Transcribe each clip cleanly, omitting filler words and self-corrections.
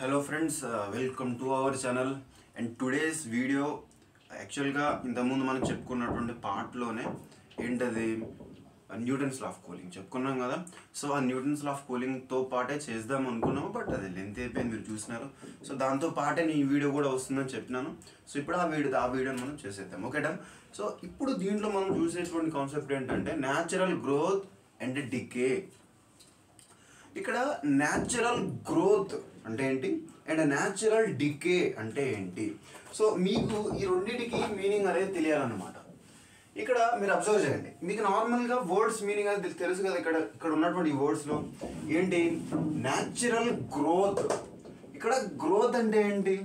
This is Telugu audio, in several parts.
Hello friends, welcome to our channel. And today's video యాక్చువల్గా ఇంతకుముందు మనం చెప్పుకున్నటువంటి పార్ట్లోనే ఏంటది న్యూటన్స్ లా ఆఫ్ కూలింగ్ చెప్పుకున్నాం కదా. సో ఆ న్యూటన్స్ లా ఆఫ్ కూలింగ్తో పాటే చేద్దాం అనుకున్నాము, బట్ అది లెంత్ అయిపోయింది, మీరు చూసినారు. సో దాంతో పాటే ఈ వీడియో కూడా వస్తుందని చెప్పినాను. సో ఇప్పుడు ఆ వీడియోని మనం చేసేద్దాం, ఓకేటా. సో ఇప్పుడు దీంట్లో మనం చూసేటువంటి కాన్సెప్ట్ ఏంటంటే న్యాచురల్ గ్రోత్ అండ్ డికే. ఇక్కడ న్యాచురల్ గ్రోత్ అంటే ఏంటి అండ్ న్యాచురల్ డికే అంటే ఏంటి, సో మీకు ఈ రెండింటికి మీనింగ్ అనేది తెలియాలన్నమాట. ఇక్కడ మీరు అబ్జర్వ్ చేయండి, మీకు నార్మల్గా వర్డ్స్ మీనింగ్ అనేది తెలుసు కదా. ఇక్కడ ఉన్నటువంటి వర్డ్స్లో ఏంటి న్యాచురల్ గ్రోత్. ఇక్కడ గ్రోత్ అంటే ఏంటి,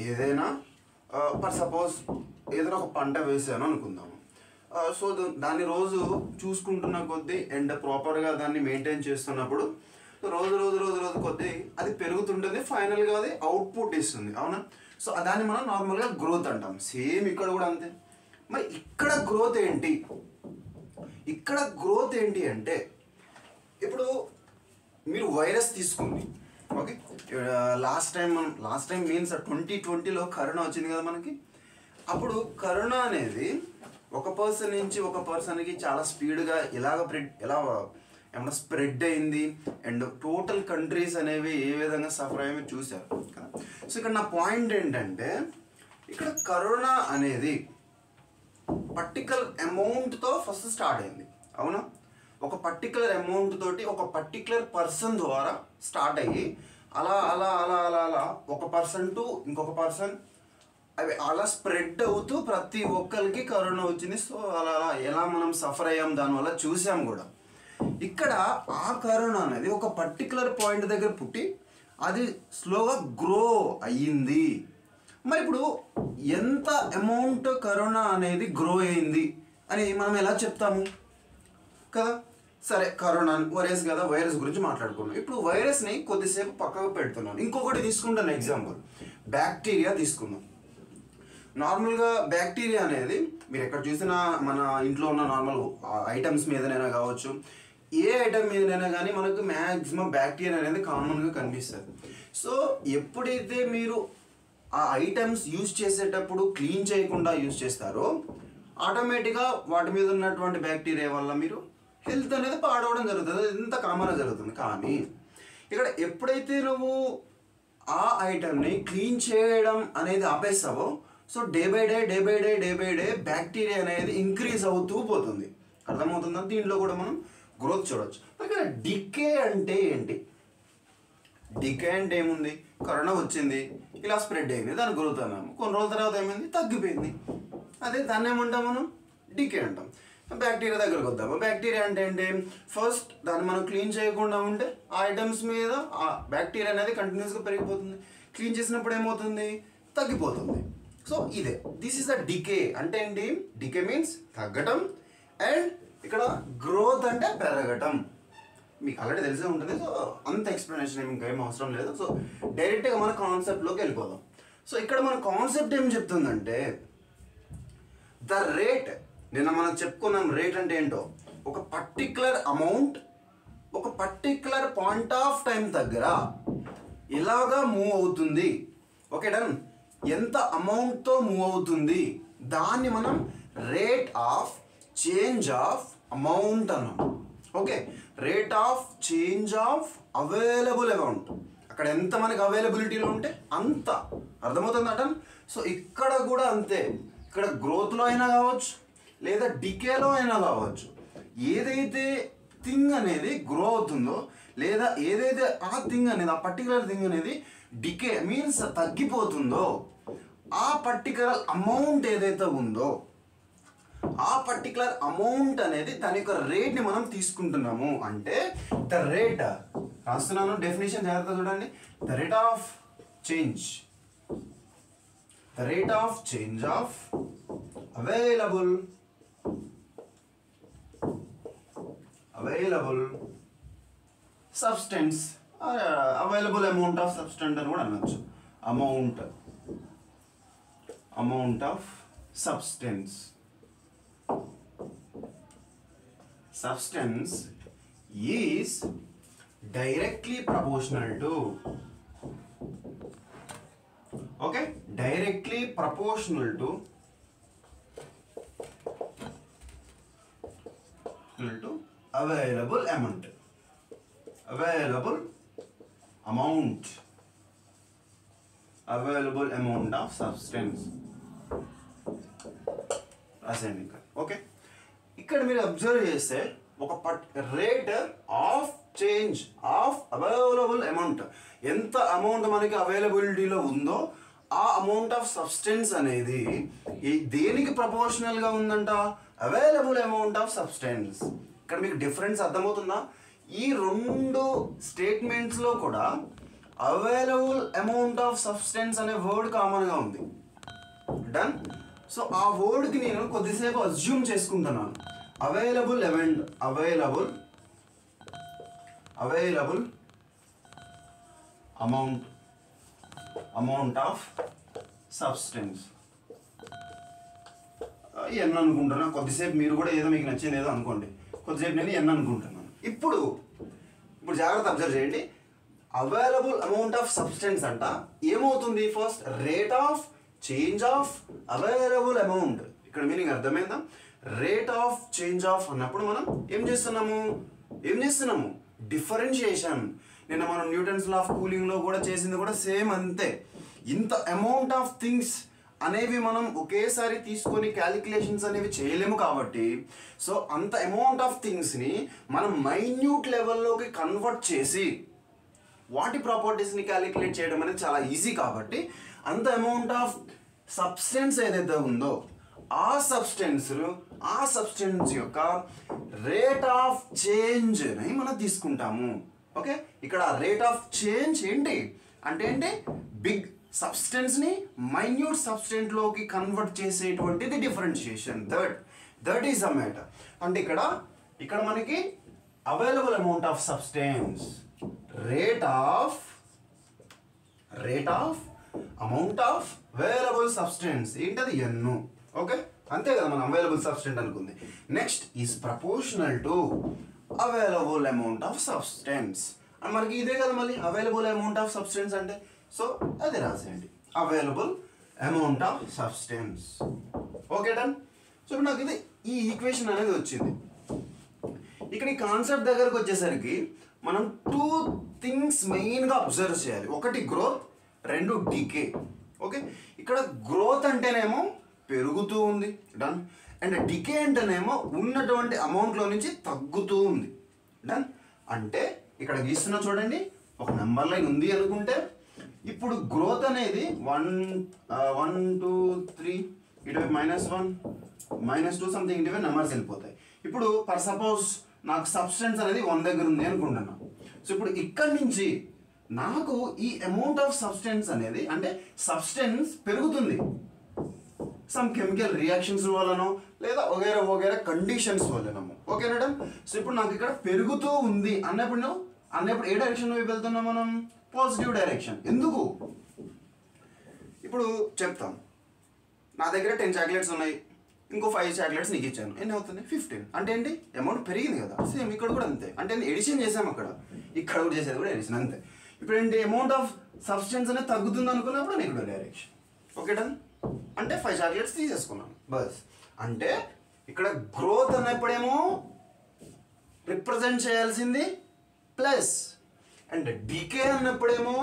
ఏదైనా ఫర్ సపోజ్ ఏదైనా ఒక పంట వేసాను అనుకుందాము. సో దాన్ని రోజు చూసుకుంటున్న కొద్దీ అండ్ ప్రాపర్గా దాన్ని మెయింటైన్ చేస్తున్నప్పుడు రోజు రోజు రోజు రోజు కొద్దీ అది పెరుగుతుంటుంది, ఫైనల్గా అది అవుట్పుట్ ఇస్తుంది, అవునా. సో దాన్ని మనం నార్మల్గా గ్రోత్ అంటాం. సేమ్ ఇక్కడ కూడా అంతే. మరి ఇక్కడ గ్రోత్ ఏంటి, ఇక్కడ గ్రోత్ ఏంటి అంటే ఇప్పుడు మీరు వైరస్ తీసుకుంది, ఓకే. లాస్ట్ టైం మీన్స్ 2020లో కరోనా వచ్చింది కదా మనకి. అప్పుడు కరోనా అనేది ఒక పర్సన్ నుంచి ఒక పర్సన్కి చాలా స్పీడ్గా ఎలా ఏమన్నా స్ప్రెడ్ అయింది అండ్ టోటల్ కంట్రీస్ అనేవి ఏ విధంగా సఫర్ అయ్యేవి చూశారు కదా. సో ఇక్కడ నా పాయింట్ ఏంటంటే ఇక్కడ కరోనా అనేది పర్టికులర్ అమౌంట్తో ఫస్ట్ స్టార్ట్ అయింది, అవునా. ఒక పర్టికులర్ అమౌంట్ తోటి ఒక పర్టికులర్ పర్సన్ ద్వారా స్టార్ట్ అయ్యి అలా అలా అలా అలా అలా ఒక పర్సన్ టు ఇంకొక పర్సన్ అవి అలా స్ప్రెడ్ అవుతూ ప్రతి ఒక్కరికి కరోనా వచ్చింది. సో అలా అలా ఎలా మనం సఫర్ అయ్యాం దానివల్ల చూసాం కూడా. ఇక్కడ ఆ కరోనా అనేది ఒక పర్టికులర్ పాయింట్ దగ్గర పుట్టి అది స్లోగా గ్రో అయ్యింది. మరి ఇప్పుడు ఎంత అమౌంట్ కరోనా అనేది గ్రో అయింది అని మనం ఎలా చెప్తాము కదా. సరే, కరోనా వైరస్ కదా, వైరస్ గురించి మాట్లాడుకున్నాం. ఇప్పుడు వైరస్ని కొద్దిసేపు పక్కకు పెడుతున్నాను. ఇంకొకటి తీసుకుంటాను, ఎగ్జాంపుల్ బ్యాక్టీరియా తీసుకుందాం. నార్మల్గా బ్యాక్టీరియా అనేది మీరు ఎక్కడ చూసినా మన ఇంట్లో ఉన్న నార్మల్ ఐటమ్స్ మీదనైనా కావచ్చు, ఏ ఐటమ్ మీదనైనా కానీ మనకు మ్యాక్సిమం బ్యాక్టీరియా అనేది కామన్గా కనిపిస్తుంది. సో ఎప్పుడైతే మీరు ఆ ఐటమ్స్ యూజ్ చేసేటప్పుడు క్లీన్ చేయకుండా యూజ్ చేస్తారో ఆటోమేటిక్గా వాటి మీద ఉన్నటువంటి బ్యాక్టీరియా వల్ల మీరు హెల్త్ అనేది పాడవడం జరుగుతుంది. ఇంత కామన్గా జరుగుతుంది. కానీ ఇక్కడ ఎప్పుడైతే నువ్వు ఆ ఐటమ్ని క్లీన్ చేయడం అనేది ఆపేస్తావో so day by day bacteria అనేది ఇంక్రీజ్ అవుతూ పోతుంది. అర్థమవుతుందా? దీంట్లో కూడా మనం గ్రోత్ చూడవచ్చు. ఇక్కడ డికే అంటే ఏంటి, డికే అంటే ఏముంది, కరోనా వచ్చింది, ఇలా స్ప్రెడ్ అయింది, దాని గ్రోత్ అన్నాము. కొన్ని రోజుల తర్వాత ఏమైంది, తగ్గిపోయింది. అదే దాన్ని ఏమంటాం మనం, డికే అంటాం. బ్యాక్టీరియా దగ్గరకు వద్దాము. బ్యాక్టీరియా అంటే ఏంటి, ఫస్ట్ దాన్ని మనం క్లీన్ చేయకుండా ఉంటే ఆ ఐటమ్స్ మీద ఆ బ్యాక్టీరియా అనేది కంటిన్యూస్గా పెరిగిపోతుంది. క్లీన్ చేసినప్పుడు ఏమవుతుంది, తగ్గిపోతుంది. సో ఇదే దిస్ ఈస్ ద డికే. అంటే ఏంటి, డికే మీన్స్ తగ్గటం అండ్ ఇక్కడ గ్రోత్ అంటే పెరగటం. మీకు ఆల్రెడీ తెలిసే ఉంటుంది. సో అంత ఎక్స్ప్లెనేషన్ ఇంకేం అవసరం లేదు. సో డైరెక్ట్గా మన కాన్సెప్ట్లోకి వెళ్ళిపోదాం. సో ఇక్కడ మన కాన్సెప్ట్ ఏం చెప్తుందంటే ద రేట్, నిన్న మనం చెప్పుకున్నాం రేట్ అంటే ఏంటో, ఒక పర్టికులర్ అమౌంట్ ఒక పర్టికులర్ పాయింట్ ఆఫ్ టైం దగ్గర ఇలాగా మూవ్ అవుతుంది. Okay done. ఎంత అమౌంట్తో మూవ్ అవుతుంది దాన్ని మనం rate of change of amount అన్నాం. Okay, rate of change of available amount. అక్కడ ఎంత మనకి అవైలబిలిటీలో ఉంటే అంత. అర్థమవుతుందట. సో ఇక్కడ కూడా అంతే. ఇక్కడ గ్రోత్లో అయినా కావచ్చు లేదా డికేలో అయినా కావచ్చు. ఏదైతే థింగ్ అనేది గ్రో అవుతుందో లేదా ఏదైతే ఆ థింగ్ అనేది ఆ పర్టికులర్ థింగ్ అనేది డికే మీన్స్ తగ్గిపోతుందో ఆ పర్టికులర్ అమౌంట్ ఏదైతే ఉందో ఆ పర్టికులర్ అమౌంట్ అనేది దాని యొక్క రేట్ని మనం తీసుకుంటున్నాము. అంటే ద రేట్ రాస్తున్నాను, డెఫినేషన్ జాగ్రత్త చూడండి. The rate of change of available substance, available amount of substance అని కూడా అనొచ్చు. Amount of substance is directly proportional to directly proportional to available amount of substance రాసేయండి ఇంకా. ఓకే, ఇక్కడ మీరు అబ్జర్వ్ చేస్తే ఒక rate of change of available amount, ఎంత అమౌంట్ మనకి అవైలబిలిటీలో ఉందో ఆ అమౌంట్ ఆఫ్ సబ్స్టెన్స్ అనేది దేనికి ప్రపోర్షనల్గా ఉందంట? Available amount of substance. ఇక్కడ మీకు డిఫరెన్స్ అర్థమవుతుందా? ఈ రెండు స్టేట్మెంట్స్లో కూడా అవైలబుల్ అమౌంట్ ఆఫ్ సబ్స్టెన్స్ అనే వర్డ్ కామన్గా ఉంది. డన్. సో ఆ వర్డ్కి నేను కొద్దిసేపు అజ్యూమ్ చేసుకుంటున్నాను. అవైలబుల్ అమౌంట్ ఆఫ్ సబ్స్టెన్స్ ఎన్ అనుకుంటున్నా. కొద్దిసేపు మీరు కూడా ఏదో మీకు నచ్చింది ఏదో అనుకోండి. కొద్దిసేపు నేను ఎన్ అనుకుంటున్నాను. ఇప్పుడు జాగ్రత్త అబ్జర్వ్ చేయండి. అవైలబుల్ అమౌంట్ ఆఫ్ సబ్స్టెన్స్ అంట ఏమవుతుంది? First rate of change of available amount. ఇక్కడ మీనింగ్ అర్థమైందా? రేట్ ఆఫ్ చేంజ్ ఆఫ్ అన్నప్పుడు మనం ఏం చేస్తున్నాము? డిఫరెన్షియేషన్. నిన్న మనం న్యూటన్స్ లా ఆఫ్ కూలింగ్లో కూడా చేసింది కూడా సేమ్ అంతే. ఇంత అమౌంట్ ఆఫ్ థింగ్స్ అనేవి మనం ఒకేసారి తీసుకొని క్యాలిక్యులేషన్స్ అనేవి చేయలేము కాబట్టి, సో అంత అమౌంట్ ఆఫ్ థింగ్స్ని మనం మైన్యూట్ లెవెల్లోకి కన్వర్ట్ చేసి వాటి ప్రాపర్టీస్ని క్యాలిక్యులేట్ చేయడం అనేది చాలా ఈజీ. కాబట్టి అంత అమౌంట్ ఆఫ్ సబ్స్టెన్స్ ఏదైతే ఉందో ఆ సబ్స్టెన్స్ యొక్క రేట్ ఆఫ్ చేంజ్ని మనం తీసుకుంటాము. ఓకే, ఇక్కడ రేట్ ఆఫ్ చేంజ్ ఏంటి అంటే బిగ్ సబ్స్టెన్స్ని మైన్యూట్ సబ్స్టెంట్లోకి కన్వర్ట్ చేసేటువంటిది differentiation. That is a matter. అంటే ఇక్కడ మనకి available amount of substance, rate of amount of available substance ఏంటది? ఎన్ను. ఓకే, అంతే కదా మనం అవైలబుల్ సబ్స్టెంట్ అనుకుంది. Next is proportional to available amount of substance. అని మనకి ఇదే కదా మళ్ళీ అవైలబుల్ అమౌంట్ ఆఫ్ సబ్స్టెన్స్ అంటే. సో అది రాసేయండి, available amount of substance. Okay done. So ఇప్పుడు నాకు ఇది ఈ ఈక్వేషన్ అనేది వచ్చింది. ఇక్కడ ఈ కాన్సెప్ట్ దగ్గరకు వచ్చేసరికి మనం 2 థింగ్స్ మెయిన్గా అబ్జర్వ్ చేయాలి. ఒకటి గ్రోత్, 2 డీకే. ఓకే, ఇక్కడ గ్రోత్ అంటేనేమో పెరుగుతూ ఉంది. డన్. అండ్ డికే అంటేనేమో ఉన్నటువంటి అమౌంట్లో నుంచి తగ్గుతూ ఉంది. డన్. అంటే ఇక్కడ గీస్తున్నా చూడండి, ఒక నెంబర్ లైన్ ఉంది అనుకుంటే ఇప్పుడు గ్రోత్ అనేది 1 2 3 ఇటువైపు -1 -2 సంథింగ్ ఇటువైపు నెంబర్స్ వెళ్ళిపోతాయి. ఇప్పుడు ఫర్ సపోజ్ నాకు సబ్స్టెన్స్ అనేది 1 దగ్గర ఉంది అనుకుంటున్నాను. సో ఇప్పుడు ఇక్కడి నుంచి నాకు ఈ అమౌంట్ ఆఫ్ సబ్స్టెన్స్ అనేది అంటే సబ్స్టెన్స్ పెరుగుతుంది సమ్ కెమికల్ రియాక్షన్స్ వల్లనో లేదా వగేరా కండిషన్స్ వల్లనో. Okay madam. సో ఇప్పుడు నాకు ఇక్కడ పెరుగుతూ ఉంది అన్నప్పుడు ఏ డైరెక్షన్ వైపు వెళ్తున్నాం మనం? Positive direction. ఎందుకు? ఇప్పుడు చెప్తాను. నా దగ్గర 10 చాక్లెట్స్ ఉన్నాయి, ఇంకో 5 చాక్లెట్స్ నీకు ఇచ్చాను, ఎన్ని అవుతుంది? 15. అంటే ఏంటి? అమౌంట్ పెరిగింది కదా. సేమ్ ఇక్కడ కూడా అంతే. అంటే ఎడిషన్ చేసాము, ఇక్కడ కూడా చేసేది కూడా ఎడిషన్ అంతే. ఇప్పుడు ఏంటి? అమౌంట్ ఆఫ్ సబ్స్టెన్స్ అనేది తగ్గుతుంది అనుకున్నప్పుడు నేను ఇక్కడ డైరెక్షన్. Okay done. అంటే 5 చాక్లెట్స్ తీసేసుకున్నాను బస్. అంటే ఇక్కడ గ్రోత్ అన్నప్పుడేమో రిప్రజెంట్ చేయాల్సింది ప్లస్, అండ్ డికే అన్నప్పుడేమో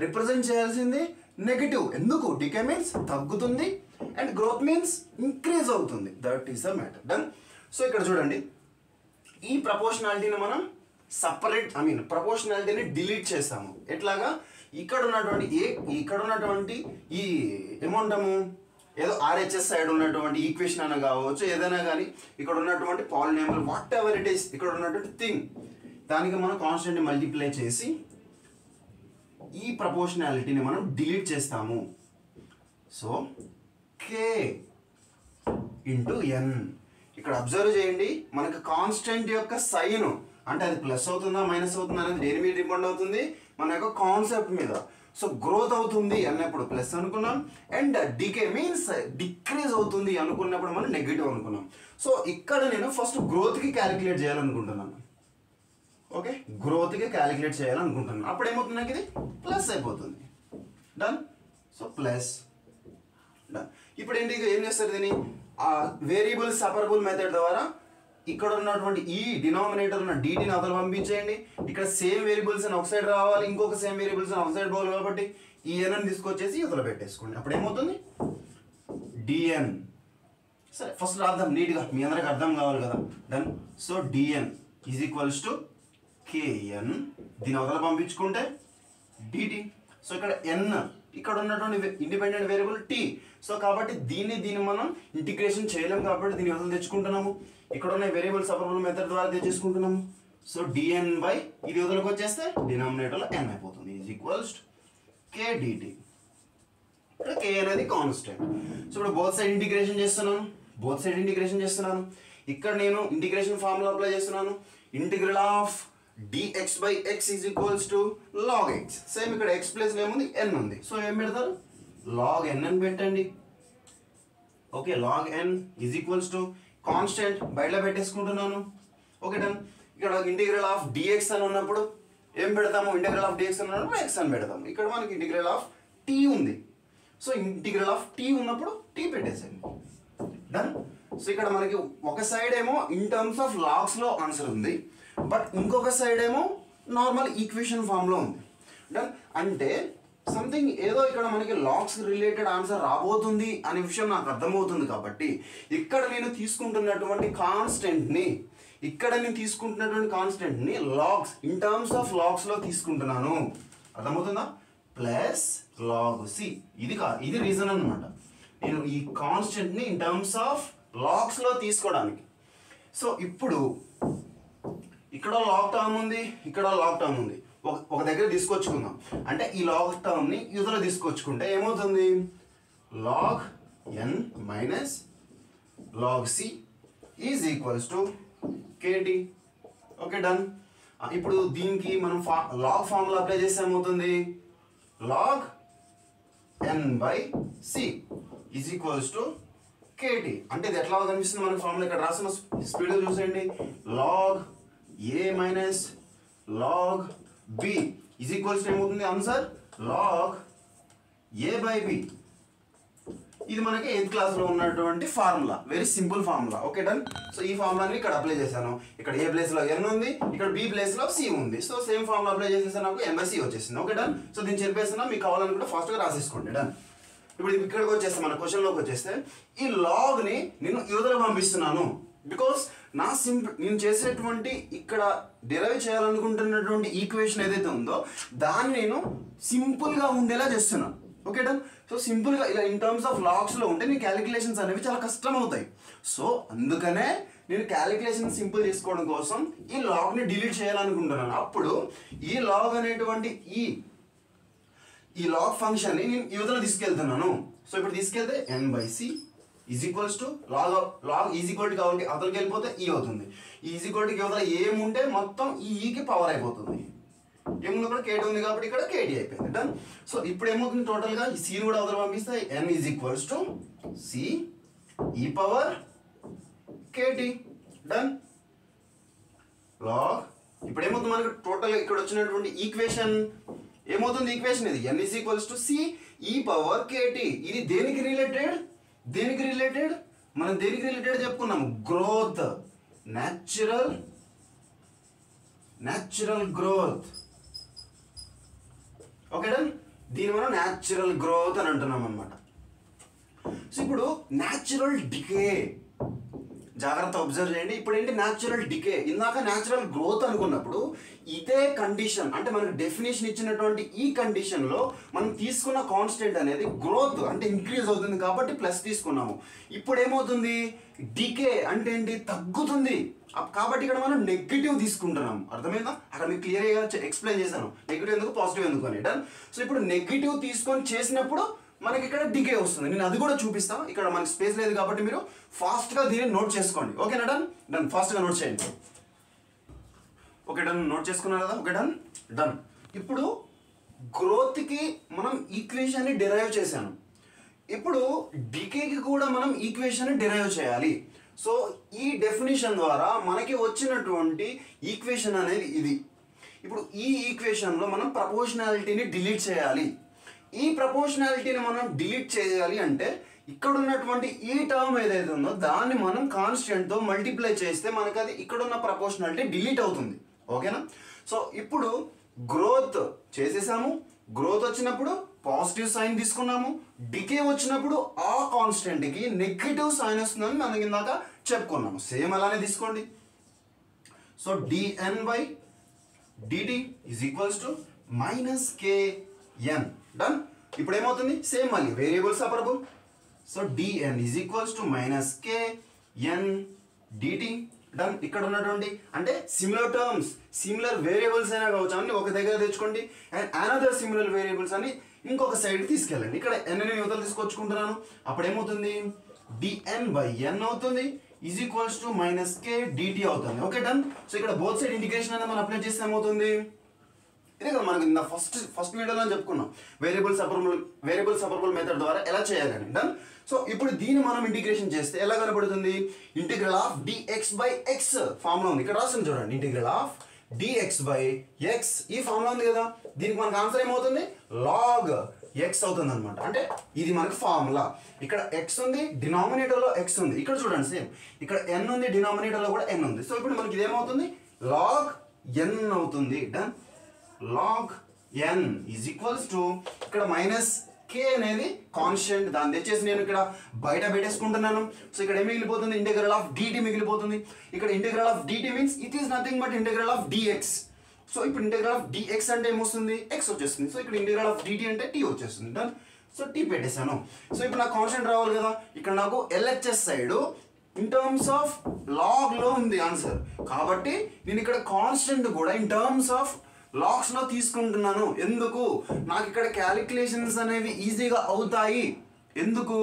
రిప్రజెంట్ చేయాల్సింది నెగిటివ్. ఎందుకు? డికే మీన్స్ తగ్గుతుంది అండ్ గ్రోత్ మీన్స్ ఇంక్రీజ్ అవుతుంది. That is the matter. Done. So ఇక్కడ చూడండి, ఈ ప్రపోర్షనాలిటీని మనం ప్రపోర్షనాలిటీని డిలీట్ చేస్తాము. ఎట్లాగా? ఇక్కడ ఉన్నటువంటి ఈ ఏమంటాము, ఏదో ఆర్హెచ్ఎస్ సైడ్ ఉన్నటువంటి ఈక్వేషన్ అన్న కావచ్చు, ఏదైనా కానీ ఇక్కడ ఉన్నటువంటి polynomial what ever it is, ఇక్కడ ఉన్నటువంటి థింగ్, దానికి మనం కాన్స్టెంట్ని మల్టిప్లై చేసి ఈ ప్రపోర్షనాలిటీని మనం డిలీట్ చేస్తాము. సో కే ఇంటూ ఎన్. ఇక్కడ అబ్జర్వ్ చేయండి, మనకు కాన్స్టెంట్ యొక్క సైన్ అంటే అది ప్లస్ అవుతుందా మైనస్ అవుతుందా అనేది దేని మీద డిపెండ్ అవుతుంది? మన యొక్క కాన్సెప్ట్ మీద. సో గ్రోత్ అవుతుంది అన్నప్పుడు ప్లస్ అనుకున్నాం, అండ్ డికే మీన్స్ డిక్రీజ్ అవుతుంది అనుకున్నప్పుడు మనం నెగిటివ్ అనుకున్నాం. సో ఇక్కడ నేను ఫస్ట్ గ్రోత్కి క్యాలిక్యులేట్ చేయాలనుకుంటున్నాను. ఓకే, గ్రోత్కి క్యాలిక్యులేట్ చేయాలనుకుంటున్నాను. అప్పుడు ఏమవుతుంది? నాకు ఇది ప్లస్ అయిపోతుంది. డన్. సో ప్లస్ ఇప్పుడు ఏంటి ఏం చేస్తారు దీన్ని వేరియబుల్ సెపరబుల్ మెథడ్ ద్వారా ఇక్కడ ఉన్నటువంటి ఈ డినామినేటర్ ఉన్న డిటిని అవతల పంపించేయండి. ఇక్కడ సేమ్ వేరియబుల్స్ అని ఒక సైడ్ రావాలి, ఇంకొక సేమ్ వేరియబుల్స్ అని ఒక సైడ్ పోవాలి. కాబట్టి ఈ ఎన్ తీసుకొచ్చేసి ఇవతల పెట్టేసుకోండి. అప్పుడు ఏమవుతుంది డిఎన్. సరే ఫస్ట్ రాద్దాం నీట్గా, మీ అందరికి అర్థం కావాలి కదా. Done. So d n is equals to k n, దీని అవతల పంపించుకుంటే డిటి. సో ఇక్కడ ఎన్ ఇక్కడ ఉన్నటువంటి ఇండిపెండెంట్ వేరియబుల్ టీ. సో కాబట్టి దీన్ని మనం ఇంటిగ్రేషన్ చేయలేము కాబట్టి దీని వల్ల తెచ్చుకుంటున్నాము. ఇక్కడ ఉన్న వేరియబుల్ సెపరబుల్ మెథడ్ ద్వారా తెచ్చేసుకుంటున్నాము. సో డిఎన్ బై ఇది వదలకు వచ్చేస్తే డినామినేటర్లో ఎన్ అయిపోతుంది ఈజ్ ఈక్వల్స్ కే డిటి. ఇక్కడ కే అనేది కాన్స్టెంట్. సో ఇప్పుడు బోత్ సైడ్ ఇంటిగ్రేషన్ చేస్తున్నాను. ఇక్కడ నేను ఇంటిగ్రేషన్ ఫార్ములా అప్లై చేస్తున్నాను. Integral of dx by x is equals to log x. Same ఇక్కడ x ప్లేస్ ఏముంది n ఉంది. సో ఏం పెడతారు log n అని పెట్టండి. Okay log n is equals to constant బయటలో పెట్టేసుకుంటున్నాను. Okay done. ఇక్కడ ఇంటిగ్రల్ ఆఫ్ dx అని ఉన్నప్పుడు ఏం పెడతాము, ఇంటిగ్రల్ ఆఫ్ dx అని ఉన్నప్పుడు x అని పెడతాము. ఇక్కడ మనకి ఇంటిగ్రల్ ఆఫ్ t ఉంది. సో ఇంటిగ్రల్ ఆఫ్ t ఉన్నప్పుడు t పెట్టేసేయండి. డన్. సో ఇక్కడ మనకి ఒక సైడ్ ఏమో ఇన్ టర్మ్స్ ఆఫ్ లాగ్స్లో ఆన్సర్ ఉంది, బట్ ఇంకొక సైడ్ ఏమో నార్మల్ ఈక్వేషన్ ఫామ్లో ఉంది. డన్. అంటే సంథింగ్ ఏదో ఇక్కడ మనకి లాగ్స్ రిలేటెడ్ ఆన్సర్ రాబోతుంది అనే విషయం నాకు అర్థమవుతుంది. కాబట్టి ఇక్కడ నేను తీసుకుంటున్నటువంటి కాన్స్టెంట్ని లాగ్స్ ఇన్ టర్మ్స్ ఆఫ్ లాగ్స్లో తీసుకుంటున్నాను. అర్థమవుతుందా? Plus log C. ఇది రీజన్ అనమాట, నేను ఈ కాన్స్టెంట్ని ఇన్ టర్మ్స్ ఆఫ్ లాగ్స్లో తీసుకోవడానికి. సో ఇప్పుడు ఇక్కడ లాగ్ టర్మ్ ఉంది, ఇక్కడ లాగ్ టర్మ్ ఉంది. ఒక దగ్గర తీసుకొచ్చుకుందాం. అంటే ఈ లాగ్ టర్మ్ని యూజర్లో తీసుకొచ్చుకుంటే ఏమవుతుంది, log N minus log C is equals to KT. Okay done. ఇప్పుడు దీనికి మనం లాగ్ ఫార్ములా అప్లై చేస్తే ఏమవుతుంది, log N by C is equals to KT. అంటే ఇది ఎట్లా కనిపిస్తుంది మనకి ఫార్ములా, ఇక్కడ రాసిన స్పీడ్ చూసేయండి. Log a minus log b is equals to ఏమవుతుంది answer log a by b. ఇది మనకి 8th క్లాస్లో ఉన్నటువంటి formula, very simple formula. Okay done. So ఈ ఫార్ములాని ఇక్కడ అప్లై చేశాను. ఇక్కడ ఏ ప్లేస్లో n ఉంది, ఇక్కడ b ప్లేస్లో c ఉంది. సో సేమ్ ఫార్ములా అప్లై చేసేసాను, నాకు m by c వచ్చేసింది. Okay done. సో దీన్ని చెప్పేస్తున్నా, మీకు కావాలనుకుంటే ఫాస్ట్గా రాసేసుకోండి. డన్. ఇప్పుడు ఇక్కడికి వచ్చేస్తే మన క్వశ్చన్లోకి వచ్చేస్తే ఈ లాగ్ని నేను యూజర్కి పంపిస్తున్నాను. బికాస్ నేను చేసేటువంటి ఇక్కడ డిరైవ్ చేయాలనుకుంటున్నటువంటి ఈక్వేషన్ ఏదైతే ఉందో దాన్ని నేను సింపుల్గా ఉండేలా చేస్తున్నాను. Okay done. సో సింపుల్గా ఇలా ఇన్ టర్మ్స్ ఆఫ్ లాగ్స్లో ఉంటే నీ క్యాలిక్యులేషన్స్ అనేవి చాలా కష్టం అవుతాయి. సో అందుకనే నేను క్యాలిక్యులేషన్ సింపుల్ చేసుకోవడం కోసం ఈ లాగ్ని డిలీట్ చేయాలనుకుంటున్నాను. అప్పుడు ఈ లాగ్ అనేటువంటి ఈ లాగ్ ఫంక్షన్ని నేను యువతలో తీసుకెళ్తున్నాను. సో ఇప్పుడు తీసుకెళ్తే n by c is equals to log is equal to కావాలి అతనికి వెళ్ళిపోతే ఈ అవుతుంది. ఈ ఈజ్ ఈక్వల్ టు కేవలం ఏముంటే మొత్తం ఈకి పవర్ అయిపోతుంది. ఏముంది కూడా కేటీ ఉంది కాబట్టి ఇక్కడ కేటీ అయిపోయింది. డన్. సో ఇప్పుడు ఏమవుతుంది టోటల్గా ఈ సీని కూడా అవతల పంపిస్తే n is equals to C ఈ పవర్ కేటీ. డన్. లాగ్ ఇప్పుడు ఏమవుతుంది మనకి టోటల్గా ఇక్కడ వచ్చినటువంటి ఈక్వేషన్ ఏమవుతుంది, ఈక్వేషన్ ఇది n is equals to C ఈ పవర్ కేటీ. ఇది దేనికి రిలేటెడ్ మనం దేనికి రిలేటెడ్ చెప్పుకున్నాము, growth, natural growth. Okay done. దీన్ని మనం న్యాచురల్ గ్రోత్ అని అంటున్నాం అనమాట. సో ఇప్పుడు న్యాచురల్ డికే జాగ్రత్త అబ్జర్వ్ చేయండి. ఇప్పుడు ఏంటి న్యాచురల్ డికే, ఇందాక న్యాచురల్ గ్రోత్ అనుకున్నప్పుడు ఇదే కండిషన్ అంటే మనకు డెఫినేషన్ ఇచ్చినటువంటి ఈ కండిషన్లో మనం తీసుకున్న కాన్స్టెంట్ అనేది గ్రోత్ అంటే ఇంక్రీజ్ అవుతుంది కాబట్టి ప్లస్ తీసుకున్నాము. ఇప్పుడు ఏమవుతుంది, డికే అంటే ఏంటి, తగ్గుతుంది. కాబట్టి ఇక్కడ మనం నెగిటివ్ తీసుకుంటున్నాం. అర్థమైందా? అక్కడ మీకు క్లియర్గా ఎక్స్ప్లెయిన్ చేశాను నెగిటివ్ ఎందుకు పాజిటివ్ ఎందుకు అని. డన్. సో ఇప్పుడు నెగిటివ్ తీసుకొని చేసినప్పుడు మనకి ఇక్కడ డికే వస్తుంది. నేను అది కూడా చూపిస్తాను. ఇక్కడ మనకి స్పేస్ లేదు కాబట్టి మీరు ఫాస్ట్గా దీన్ని నోట్ చేసుకోండి. ఓకేనా? డన్. ఫాస్ట్గా నోట్ చేయండి. Okay done. నోట్ చేసుకున్నారు కదా? Okay done. ఇప్పుడు గ్రోత్కి మనం ఈక్వేషన్ని డిరైవ్ చేశాను. ఇప్పుడు డికేకి కూడా మనం ఈక్వేషన్ని డిరైవ్ చేయాలి. సో ఈ డెఫినేషన్ ద్వారా మనకి వచ్చినటువంటి ఈక్వేషన్ అనేది ఇది. ఇప్పుడు ఈ ఈక్వేషన్లో మనం ప్రపోర్షనాలిటీని డిలీట్ చేయాలి. ఈ ప్రపోర్షనాలిటీని మనం డిలీట్ చేయాలి అంటే ఇక్కడ ఉన్నటువంటి ఈ టర్మ్ ఏదైతే ఉందో దాన్ని మనం కాన్స్టెంట్తో మల్టిప్లై చేస్తే మనకు అది ఇక్కడ ఉన్న ప్రపోర్షనాలిటీ డిలీట్ అవుతుంది. ఓకేనా? సో ఇప్పుడు గ్రోత్ చేసేసాము. గ్రోత్ వచ్చినప్పుడు పాజిటివ్ సైన్ తీసుకున్నాము. డికే వచ్చినప్పుడు ఆ కాన్స్టెంట్కి నెగిటివ్ సైన్ వస్తుందని మనం ఇందాక చెప్పుకున్నాము. సేమ్ అలానే తీసుకోండి. So dn by dt is equals to minus kn. Done. ఇప్పుడు ఏమవుతుంది? సేమ్ మళ్ళీ variable separable. So dn is equals to minus kn dt. Done. ఇక్కడ ఉన్నటువంటి అంటే సిమిలర్ టర్మ్స్, సిమిలర్ వేరియబుల్స్ అయినా కావచ్చు అని ఒక దగ్గర తెచ్చుకోండి. అండ్ అనదర్ సిమిలర్ వేరియబుల్స్ అని ఇంకొక సైడ్ తీసుకెళ్ళండి. ఇక్కడ n ని యువతలు తీసుకొచ్చుకుంటున్నాను. అప్పుడు ఏమవుతుంది? dn by n అవుతుంది is equals to minus K dt అవుతుంది. Okay, done. సో ఇక్కడ బోత్ సైడ్ ఇంటిగ్రేషన్ అనేది మనం అప్లై చేస్తే ఏమవుతుంది? ఇదే కదా మనకి ఇంత ఫస్ట్ వీడియోలో చెప్పుకున్నాం వేరియబుల్ సపరబుల్ మెథడ్ ద్వారా ఎలా చేయాలని. డన్. సో ఇప్పుడు దీన్ని మనం ఇంటిగ్రేషన్ చేస్తే ఎలా కనబడుతుంది? Integral of dx by X formula ఉంది. ఇక్కడ రాస్తుంది చూడండి, integral of dx by X ఈ ఫార్ములా ఉంది కదా. దీనికి మనకు ఆన్సర్ ఏమవుతుంది? log x అవుతుంది అనమాట. అంటే ఇది మనకు ఫార్ములా. ఇక్కడ x ఉంది, డినామినేటర్లో x ఉంది. ఇక్కడ చూడండి సేమ్, ఇక్కడ n ఉంది, డినామినేటర్లో కూడా n ఉంది. సో ఇప్పుడు మనకి ఇదేమవుతుంది? log n అవుతుంది. Done. log n is equals to ఇక్కడ మైనస్ k అనేది కాన్స్టెంట్, దాన్ని తెచ్చేసి నేను ఇక్కడ బయట పెట్టేసుకుంటున్నాను. సో ఇక్కడ ఏం మిగిలిపోతుంది? ఇంటిగ్రల్ ఆఫ్ dt మిగిలిపోతుంది. ఇక్కడ integral of dt means it is nothing but integral of dx. So ఇప్పుడు ఇంటిగ్రల్ ఆఫ్ dx అంటే ఏమొస్తుంది? x వచ్చేస్తుంది. సో ఇక్కడ ఇంటిగ్రల్ ఆఫ్ dt అంటే t వచ్చేస్తుంది. డన్. సో t పెట్టేశాను. సో ఇప్పుడు నాకు కాన్స్టెంట్ రావాలి కదా. ఇక్కడ నాకు LHS side in terms of లాగ్లో ఉంది ఆన్సర్. కాబట్టి నేను ఇక్కడ కాన్స్టెంట్ కూడా ఇన్ టర్మ్స్ ఆఫ్ లాగ్స్లో తీసుకుంటున్నాను. ఎందుకు? నాకు ఇక్కడ క్యాలిక్యులేషన్స్ అనేవి ఈజీగా అవుతాయి. ఎందుకు?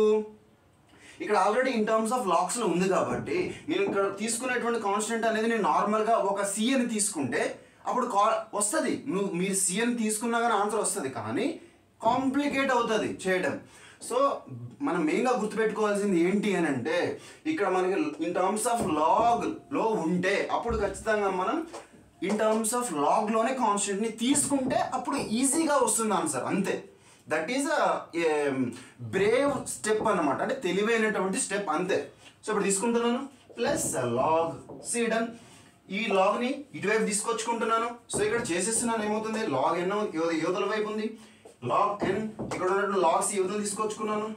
ఇక్కడ ఆల్రెడీ ఇన్ టర్మ్స్ ఆఫ్ లాగ్స్లో ఉంది కాబట్టి నేను ఇక్కడ తీసుకునేటువంటి కాన్స్టెంట్ అనేది నేను నార్మల్గా ఒక సి అని తీసుకుంటే అప్పుడు వస్తుంది. మీరు సి అని తీసుకున్నా కానీ ఆన్సర్ వస్తుంది, కానీ కాంప్లికేట్ అవుతుంది చేయడం. సో మనం మెయిన్గా గుర్తుపెట్టుకోవాల్సింది ఏంటి అని అంటే ఇక్కడ మనకి ఇన్ టర్మ్స్ ఆఫ్ లాగ్లో ఉంటే అప్పుడు ఖచ్చితంగా మనం ఇన్ టర్మ్స్ ఆఫ్ లాగ్లోనే కాన్స్టెంట్ని తీసుకుంటే అప్పుడు ఈజీగా వస్తుంది ఆన్సర్. అంతే. దట్ ఈస్ బ్రేవ్ స్టెప్ అన్నమాట, అంటే తెలివైనటువంటి స్టెప్. అంతే. సో ఇప్పుడు తీసుకుంటున్నాను ప్లస్ లాగ్ సి. డన్. ఈ లాగ్ని ఇటువైపు తీసుకొచ్చుకుంటున్నాను. సో ఇక్కడ చేసేస్తున్నాను. ఏమవుతుంది? లాగ్ ఎన్ యువతల వైపు ఉంది, లాగ్ ఎన్ ఇక్కడ ఉన్నటువంటి లాగ్ సి యువతలు తీసుకొచ్చుకున్నాను.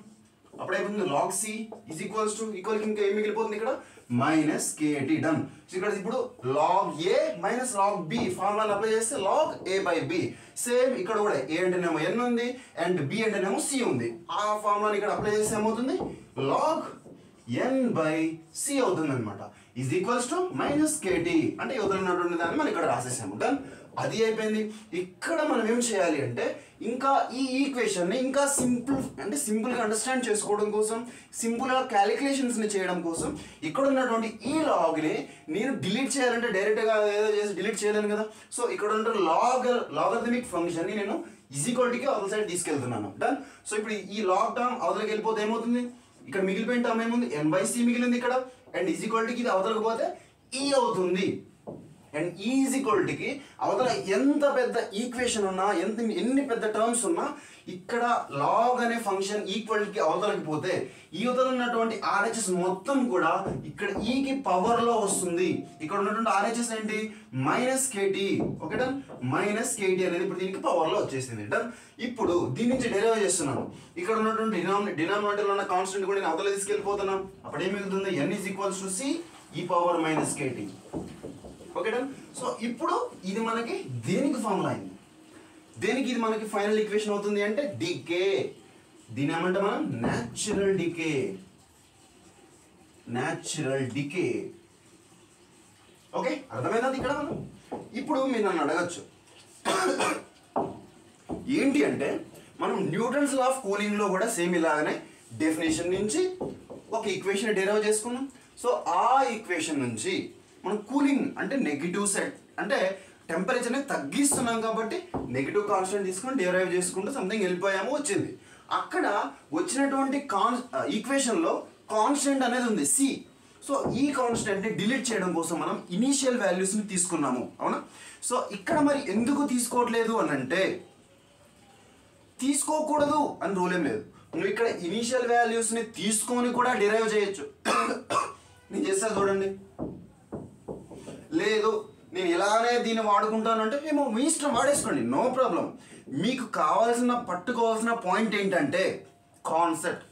అప్పుడైపోతుంది log C is equals to ఈక్వల్కి ఇంకా ఏం మిగిలిపోతుంది? ఇక్కడ మైనస్ కేటీ. డన్. సో ఇక్కడ ఇప్పుడు log A minus log B ఫార్ములాని అప్లై చేస్తే log A by B. Same ఇక్కడ కూడా ఏ అంటేనేమో ఎన్ ఉంది అండ్ బి అంటేనేమో సి ఉంది. ఆ ఫార్ములాని ఇక్కడ అప్లై చేస్తే ఏమవుతుంది? లాగ్ ఎన్ బై సి అవుతుంది అనమాట. Is equals to minus KT. అంటే వదిలినటువంటి దాన్ని మనం ఇక్కడ రాసేసాము. డన్. అది అయిపోయింది. ఇక్కడ మనం ఏం చేయాలి అంటే ఇంకా ఈ ఈక్వేషన్ని ఇంకా సింపుల్గా అండర్స్టాండ్ చేసుకోవడం కోసం, సింపుల్గా క్యాలిక్యులేషన్స్ని చేయడం కోసం ఇక్కడ ఉన్నటువంటి ఈ లాగ్ని నేను డిలీట్ చేయాలంటే డైరెక్ట్గా ఏదో చేసి డిలీట్ చేయలేను కదా. సో ఇక్కడ ఉన్న లాగరిథమిక్ ఫంక్షన్ని నేను ఈక్వాలిటీకి అవతల సైడ్ తీసుకెళ్తున్నాను. డన్. సో ఇప్పుడు ఈ లాగ్ టర్మ్ అవతలకి వెళ్ళిపోతే ఏమవుతుంది? ఇక్కడ మిగిలిపోయిన టర్మ్ ఏముంది? n బై సి మిగిలింది ఇక్కడ. అండ్ ఈక్వాలిటీకి ఇది అవతలకు పోతే ఈ అవుతుంది. అండ్ ఈక్వాలిటీకి అవతల ఎంత పెద్ద ఈక్వేషన్ ఉన్నా, ఎన్ని పెద్ద టర్మ్స్ ఉన్నా ఇక్కడ లాగ్ అనే ఫంక్షన్ ఈక్వాలిటీకి అవతలకి పోతే ఈ అవతల ఉన్నటువంటి ఆర్హెచ్ఎస్ మొత్తం కూడా ఇక్కడ ఈకి పవర్లో వస్తుంది. ఇక్కడ ఉన్నటువంటి ఆర్హెచ్ఎస్ ఏంటి? Minus k t. Okay, done. Minus KT అనేది ఇప్పుడు దీనికి పవర్లో వచ్చేసింది. డన్. ఇప్పుడు దీని నుంచి డెరైవ్ చేస్తున్నాను. ఇక్కడ ఉన్నటువంటి డినామినేటర్లో ఉన్న కాన్స్టెంట్ కూడా నేను అవతల తీసుకెళ్ళిపోతున్నాను. అప్పుడు ఏం మిగులుతుంది? n is equals to C ఈ power minus k t. Okay, done. So ఇప్పుడు ఇది మనకి దేనికి ఫార్ములా అయింది? దేనికి ఇది మనకి ఫైనల్ ఈక్వేషన్ అవుతుంది అంటే డికే. దీని ఏమంటే మనం న్యాచురల్ డికే. ఓకే, అర్థమైందా ఇక్కడ మనం? ఇప్పుడు మీరు నన్ను అడగచ్చు ఏంటి అంటే మనం న్యూటన్స్ లా ఆఫ్ కూలింగ్లో కూడా సేమ్ ఇలాగనే డెఫినేషన్ నుంచి ఒక ఈక్వేషన్ డెరైవ్ చేసుకున్నాం. సో ఆ ఈక్వేషన్ నుంచి మనం కూలింగ్ అంటే నెగిటివ్ సైడ్ అంటే టెంపరేచర్ని తగ్గిస్తున్నాం కాబట్టి నెగిటివ్ కాన్స్టెంట్ తీసుకొని డెరైవ్ చేసుకుంటూ సంథింగ్ వెళ్ళిపోయాము, వచ్చింది. అక్కడ వచ్చినటువంటి ఈక్వేషన్లో కాన్స్టెంట్ అనేది ఉంది సి. సో ఈ కాన్స్టెంట్ని డిలీట్ చేయడం కోసం మనం ఇనీషియల్ వాల్యూస్ని తీసుకున్నాము, అవునా? సో ఇక్కడ మరి ఎందుకు తీసుకోవట్లేదు అని అంటే తీసుకోకూడదు అని రూల్ ఏం లేదు. నువ్వు ఇక్కడ ఇనీషియల్ వాల్యూస్ని తీసుకొని కూడా డిరైవ్ చేయొచ్చు. నేను చేస్తా చూడండి. లేదు నేను ఇలానే దీన్ని వాడుకుంటాను అంటే ఏమో మీ ఇష్టం, వాడేసుకోండి, నో ప్రాబ్లం. మీకు పట్టుకోవాల్సిన పాయింట్ ఏంటంటే కాన్సెప్ట్.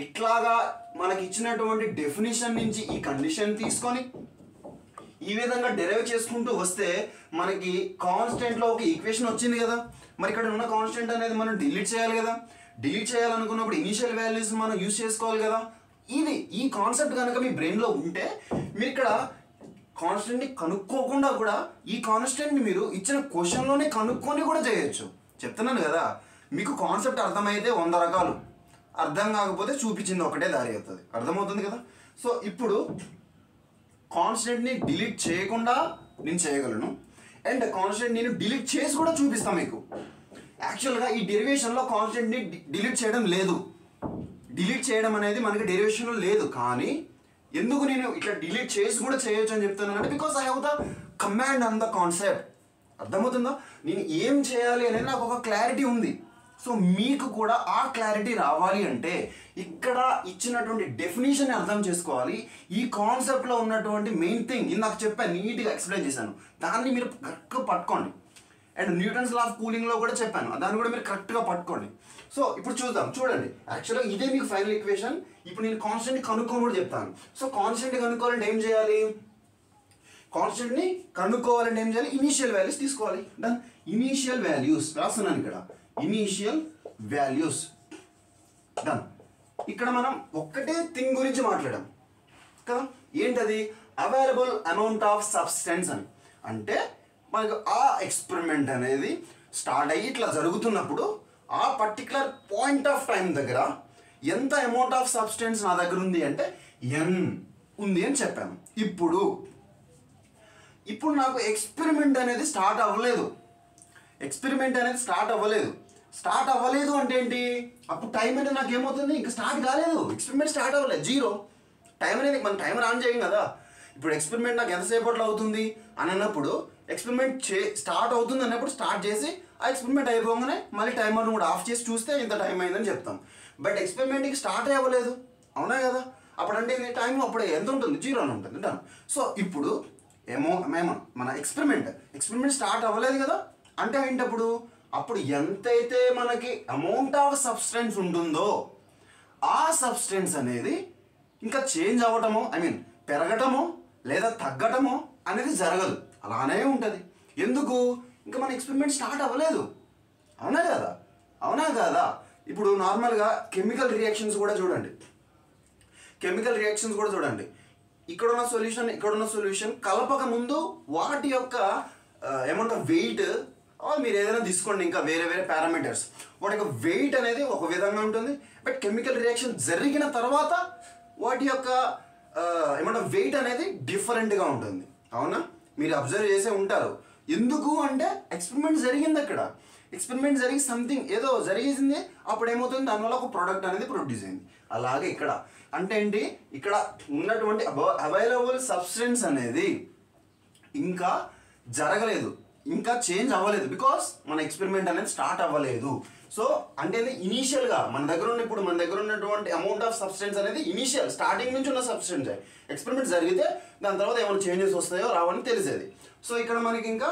ఇట్లాగా మనకి ఇచ్చినటువంటి డెఫినేషన్ నుంచి ఈ కండిషన్ తీసుకొని ఈ విధంగా డెరైవ్ చేసుకుంటూ వస్తే మనకి కాన్స్టెంట్లో ఒక ఈక్వేషన్ వచ్చింది కదా. మరి ఇక్కడ ఉన్న కాన్స్టెంట్ అనేది మనం డిలీట్ చేయాలి కదా. డిలీట్ చేయాలనుకున్నప్పుడు ఇనిషియల్ వాల్యూస్ మనం యూజ్ చేసుకోవాలి కదా. ఈ కాన్సెప్ట్ కనుక మీ బ్రెయిన్లో ఉంటే మీరు ఇక్కడ కాన్స్టెంట్ని కనుక్కోకుండా కూడా ఈ కాన్స్టెంట్ని మీరు ఇచ్చిన క్వశ్చన్లోనే కనుక్కొని కూడా చేయొచ్చు. చెప్తున్నాను కదా, మీకు కాన్సెప్ట్ అర్థమైతే 100 రకాలు, అర్థం కాకపోతే చూపించింది ఒకటే దారి అవుతుంది. అర్థమవుతుంది కదా. సో ఇప్పుడు కాన్స్టెంట్ని డిలీట్ చేయకుండా నేను చేయగలను, అండ్ కాన్స్టెంట్ నేను డిలీట్ చేసి కూడా చూపిస్తాను మీకు. యాక్చువల్గా ఈ డెరివేషన్లో కాన్స్టెంట్ని డిలీట్ చేయడం లేదు. డిలీట్ చేయడం అనేది మనకి డెరివేషన్లో లేదు. కానీ ఎందుకు నేను ఇట్లా డిలీట్ చేసి కూడా చేయొచ్చు అని చెప్తున్నాను అంటే because I have the command on the concept. అర్థమవుతుందా? నేను ఏం చేయాలి అనేది నాకు ఒక క్లారిటీ ఉంది. సో మీకు కూడా ఆ క్లారిటీ రావాలి అంటే ఇక్కడ ఇచ్చినటువంటి డెఫినేషన్ అర్థం చేసుకోవాలి. ఈ కాన్సెప్ట్లో ఉన్నటువంటి మెయిన్ థింగ్ ఇందాక చెప్పాను, నీట్గా ఎక్స్ప్లెయిన్ చేశాను, దాన్ని మీరు కరెక్ట్గా పట్టుకోండి. అండ్ న్యూటన్స్ లా ఆఫ్ కూలింగ్లో కూడా చెప్పాను, దాన్ని కూడా మీరు కరెక్ట్గా పట్టుకోండి. సో ఇప్పుడు చూద్దాం. చూడండి, యాక్చువల్గా ఇదే మీకు ఫైనల్ ఈక్వేషన్. ఇప్పుడు నేను కాన్స్టెంట్ కనుక్కోని కూడా చెప్తాను. సో కాన్స్టెంట్ కనుక్కోవాలంటే ఏం చేయాలి? కాన్స్టెంట్ని కనుక్కోవాలంటే ఏం చేయాలి? ఇనీషియల్ వాల్యూస్ తీసుకోవాలి. దాని ఇనీషియల్ వాల్యూస్ రాస్తున్నాను ఇక్కడ, ఇనీషియల్ వాల్యూస్ డన్. ఇక్కడ మనం ఒక్కటే థింగ్ గురించి మాట్లాడాం కదా, ఏంటది? అవైలబుల్ అమౌంట్ ఆఫ్ సబ్స్టెన్స్ అని. అంటే మనకు ఆ ఎక్స్పెరిమెంట్ అనేది స్టార్ట్ అయ్యి ఇట్లా జరుగుతున్నప్పుడు ఆ పర్టికులర్ పాయింట్ ఆఫ్ టైం దగ్గర ఎంత అమౌంట్ ఆఫ్ సబ్స్టెన్స్ నా దగ్గర ఉంది అంటే n ఉంది అని చెప్పాను. ఇప్పుడు నాకు ఎక్స్పెరిమెంట్ అనేది స్టార్ట్ అవ్వలేదు. స్టార్ట్ అవ్వలేదు అంటే ఏంటి? అప్పుడు టైం అనేది నాకు ఏమవుతుంది? ఇంకా స్టార్ట్ కాలేదు, ఎక్స్పెరిమెంట్ స్టార్ట్ అవ్వలేదు, జీరో టైం అనేది. మనం టైమర్ ఆన్ చేయం కదా. ఇప్పుడు ఎక్స్పెరిమెంట్ నాకు ఎంతసేపట్లో అవుతుంది అని అన్నప్పుడు ఎక్స్పెరిమెంట్ స్టార్ట్ అవుతుంది అన్నప్పుడు స్టార్ట్ చేసి ఆ ఎక్స్పెరిమెంట్ అయిపోగానే మళ్ళీ టైమర్ను కూడా ఆఫ్ చేసి చూస్తే ఇంత టైం అయిందని చెప్తాం. బట్ ఎక్స్పెరిమెంట్కి స్టార్ట్ అవ్వలేదు, అవునా కదా? అప్పుడు అంటే టైం అప్పుడు ఎంత ఉంటుంది? జీరో అని ఉంటుంది. డన్. సో ఇప్పుడు మన ఎక్స్పెరిమెంట్ స్టార్ట్ అవ్వలేదు కదా. అంటే ఏంటప్పుడు? అప్పుడు ఎంతైతే మనకి అమౌంట్ ఆఫ్ సబ్స్టెన్స్ ఉంటుందో ఆ సబ్స్టెన్స్ అనేది ఇంకా చేంజ్ అవ్వటమో పెరగటమో లేదా తగ్గటమో అనేది జరగదు, అలానే ఉంటుంది. ఎందుకు? ఇంకా మన ఎక్స్పెరిమెంట్ స్టార్ట్ అవ్వలేదు, అవునా కదా? ఇప్పుడు నార్మల్గా కెమికల్ రియాక్షన్స్ కూడా చూడండి. ఇక్కడున్న సొల్యూషన్ కలపక ముందు వాటి యొక్క అమౌంట్ ఆఫ్ వెయిట్, మీరు ఏదైనా తీసుకోండి, ఇంకా వేరే పారామీటర్స్, వాటి యొక్క వెయిట్ అనేది ఒక విధంగా ఉంటుంది. బట్ కెమికల్ రియాక్షన్ జరిగిన తర్వాత వాటి యొక్క అమౌంట్ ఆఫ్ వెయిట్ అనేది డిఫరెంట్గా ఉంటుంది, అవునా? మీరు అబ్జర్వ్ చేసే ఉంటారు. ఎందుకు అంటే ఎక్స్పెరిమెంట్ జరిగింది, అక్కడ ఎక్స్పెరిమెంట్ జరిగి సంథింగ్ ఏదో జరిగేసింది, అప్పుడు ఏమవుతుంది? దానివల్ల ఒక ప్రోడక్ట్ అనేది ప్రొడ్యూస్ అయింది. అలాగే ఇక్కడ అంటే ఏంటి? ఇక్కడ ఉన్నటువంటి అవైలబుల్ సబ్స్టెన్స్ అనేది ఇంకా జరగలేదు, ఇంకా చేంజ్ అవ్వలేదు, బికాస్ మన ఎక్స్పెరిమెంట్ అనేది స్టార్ట్ అవ్వలేదు. సో అంటే ఇనీషియల్గా మన దగ్గర ఉన్నటువంటి అమౌంట్ ఆఫ్ సబ్స్టెన్స్ అనేది ఇనీషియల్ స్టార్టింగ్ నుంచి ఉన్న సబ్స్టెన్స్. ఎక్స్పెరిమెంట్ జరిగితే దాని తర్వాత ఏమైనా చేంజెస్ వస్తాయో రావని తెలిసేది. సో ఇక్కడ మనకి ఇంకా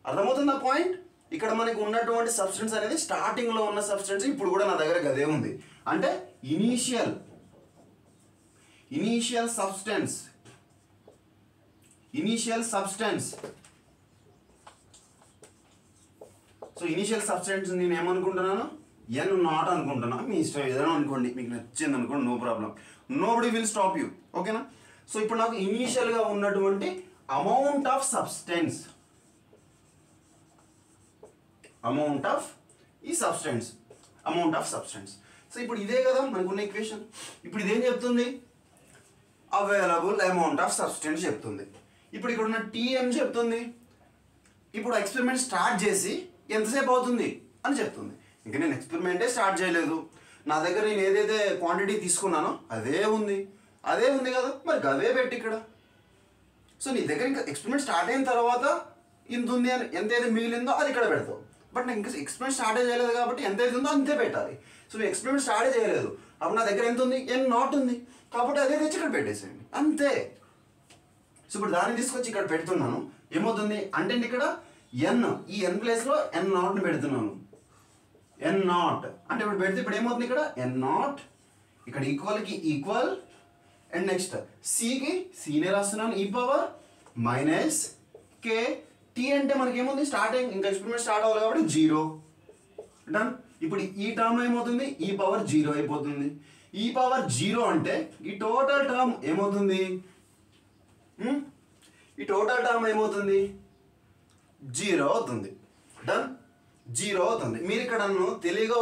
అర్థమవుతుంది ఆ పాయింట్. ఇక్కడ మనకి ఉన్నటువంటి సబ్స్టెన్స్ అనేది స్టార్టింగ్లో ఉన్న సబ్స్టెన్స్ ఇప్పుడు కూడా నా దగ్గర గదే ఉంది. అంటే initial substance so initial substance నేను ఏమనుకుంటున్నాను? n నాట్ అనుకుంటున్నా. మీ ఇష్టం ఏదైనా అనుకోండి, మీకు నచ్చింది అనుకోండి, no problem, nobody will stop you, ఓకేనా? సో ఇప్పుడు నాకు ఇనీషియల్గా ఉన్నటువంటి అమౌంట్ ఆఫ్ సబ్స్టెన్స్ సో ఇప్పుడు ఇదే కదా మనకున్న ఈక్వేషన్. ఇప్పుడు ఇదేం చెప్తుంది? అవైలబుల్ అమౌంట్ ఆఫ్ సబ్స్టెన్స్ చెప్తుంది. ఇప్పుడు ఇక్కడ ఉన్న టీఎం చెప్తుంది. ఇప్పుడు ఎక్స్పెరిమెంట్ స్టార్ట్ చేసి ఎంతసేపు అవుతుంది అని చెప్తుంది. ఇంకా నేను ఎక్స్పెరిమెంటే స్టార్ట్ చేయలేదు, నా దగ్గర నేను ఏదైతే క్వాంటిటీ తీసుకున్నానో అదే ఉంది కదా, మరి అదే పెట్టి ఇక్కడ. సో నీ దగ్గర ఇంకా ఎక్స్పెరిమెంట్ స్టార్ట్ అయిన తర్వాత ఇంత ఉంది అని ఎంతైతే మిగిలిందో అది ఇక్కడ పెడతావు. బట్ నాకు ఇంకా ఎక్స్పెరిమెంట్ స్టార్ట్ చేయలేదు కాబట్టి ఎంత అవుతుందో అంతే పెట్టాలి. సో నువ్వు ఎక్స్పెరిమెంట్ స్టార్ట్ చేయలేదు, అప్పుడు నా దగ్గర ఎంత ఉంది, n నాట్ ఉంది, కాబట్టి అదే తెచ్చి ఇక్కడ పెట్టేసేయండి అంతే. సో ఇప్పుడు దాన్ని తీసుకొచ్చి ఇక్కడ పెడుతున్నాను, ఏమవుతుంది అంటే ఇక్కడ n, ఈ n ప్లేస్లో n నాట్ని పెడుతున్నాను. n నాట్ అంటే ఇప్పుడు పెడితే ఇప్పుడు ఏమవుతుంది, ఇక్కడ n నాట్, ఇక్కడ ఈక్వల్కి ఈక్వల్, అండ్ నెక్స్ట్ సికి సీనే రాస్తున్నాను e power minus k. t అంటే మనకి ఏముంది, స్టార్టింగ్ ఇంకా ఎక్స్పెరిమెంట్ స్టార్ట్ అవ్వాలి కాబట్టి 0. డన్. ఇప్పుడు ఈ టర్మ్ ఏమవుతుంది, e పవర్ 0 అయిపోతుంది. e పవర్ 0 అంటే ఈ టోటల్ టర్మ్ ఏమవుతుంది, ఈ టోటల్ టర్మ్ ఏమవుతుంది, 0 అవుతుంది. డన్, 0 అవుతుంది. మీరు ఇక్కడ నన్ను తెలియగా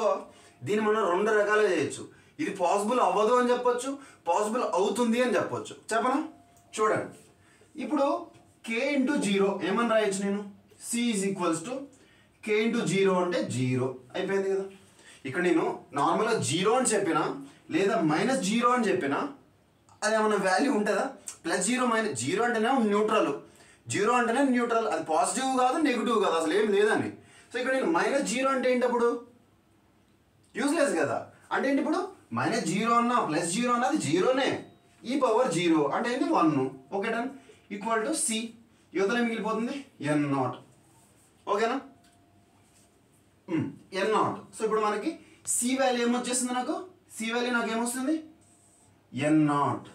దీన్ని మనం 2 రకాలుగా చేయొచ్చు. ఇది పాసిబుల్ అవ్వదు అని చెప్పొచ్చు, పాసిబుల్ అవుతుంది అని చెప్పొచ్చు. చెప్పనా, చూడండి. ఇప్పుడు k ఇంటూ 0 ఏమని రాయొచ్చు నేను, c is equals to k into 0 అంటే 0 అయిపోయింది కదా. ఇక్కడ నేను నార్మల్గా 0 అని చెప్పినా లేదా -0 అని చెప్పినా అది ఏమన్నా వాల్యూ ఉంటుందా, +0 -0 అంటేనే న్యూట్రల్, 0 అంటేనే న్యూట్రల్, అది పాజిటివ్ కాదు నెగిటివ్ కాదు, అసలు ఏం లేదని. సో ఇక్కడ నేను -0 అంటే ఏంటి, అప్పుడు యూజ్లెస్ కదా. అంటే ఏంటి, ఇప్పుడు -0 అన్నా +0 అన్నది 0నే, e పవర్ 0 అంటే ఏంటి 1. Okay done, equal to C, యువతలో మిగిలిపోతుంది n నాట్. ఓకేనా, n నాట్. సో ఇప్పుడు మనకి సి వాల్యూ ఏమొచ్చేస్తుంది, నాకు సి వాల్యూ నాకు ఏమొస్తుంది, n నాట్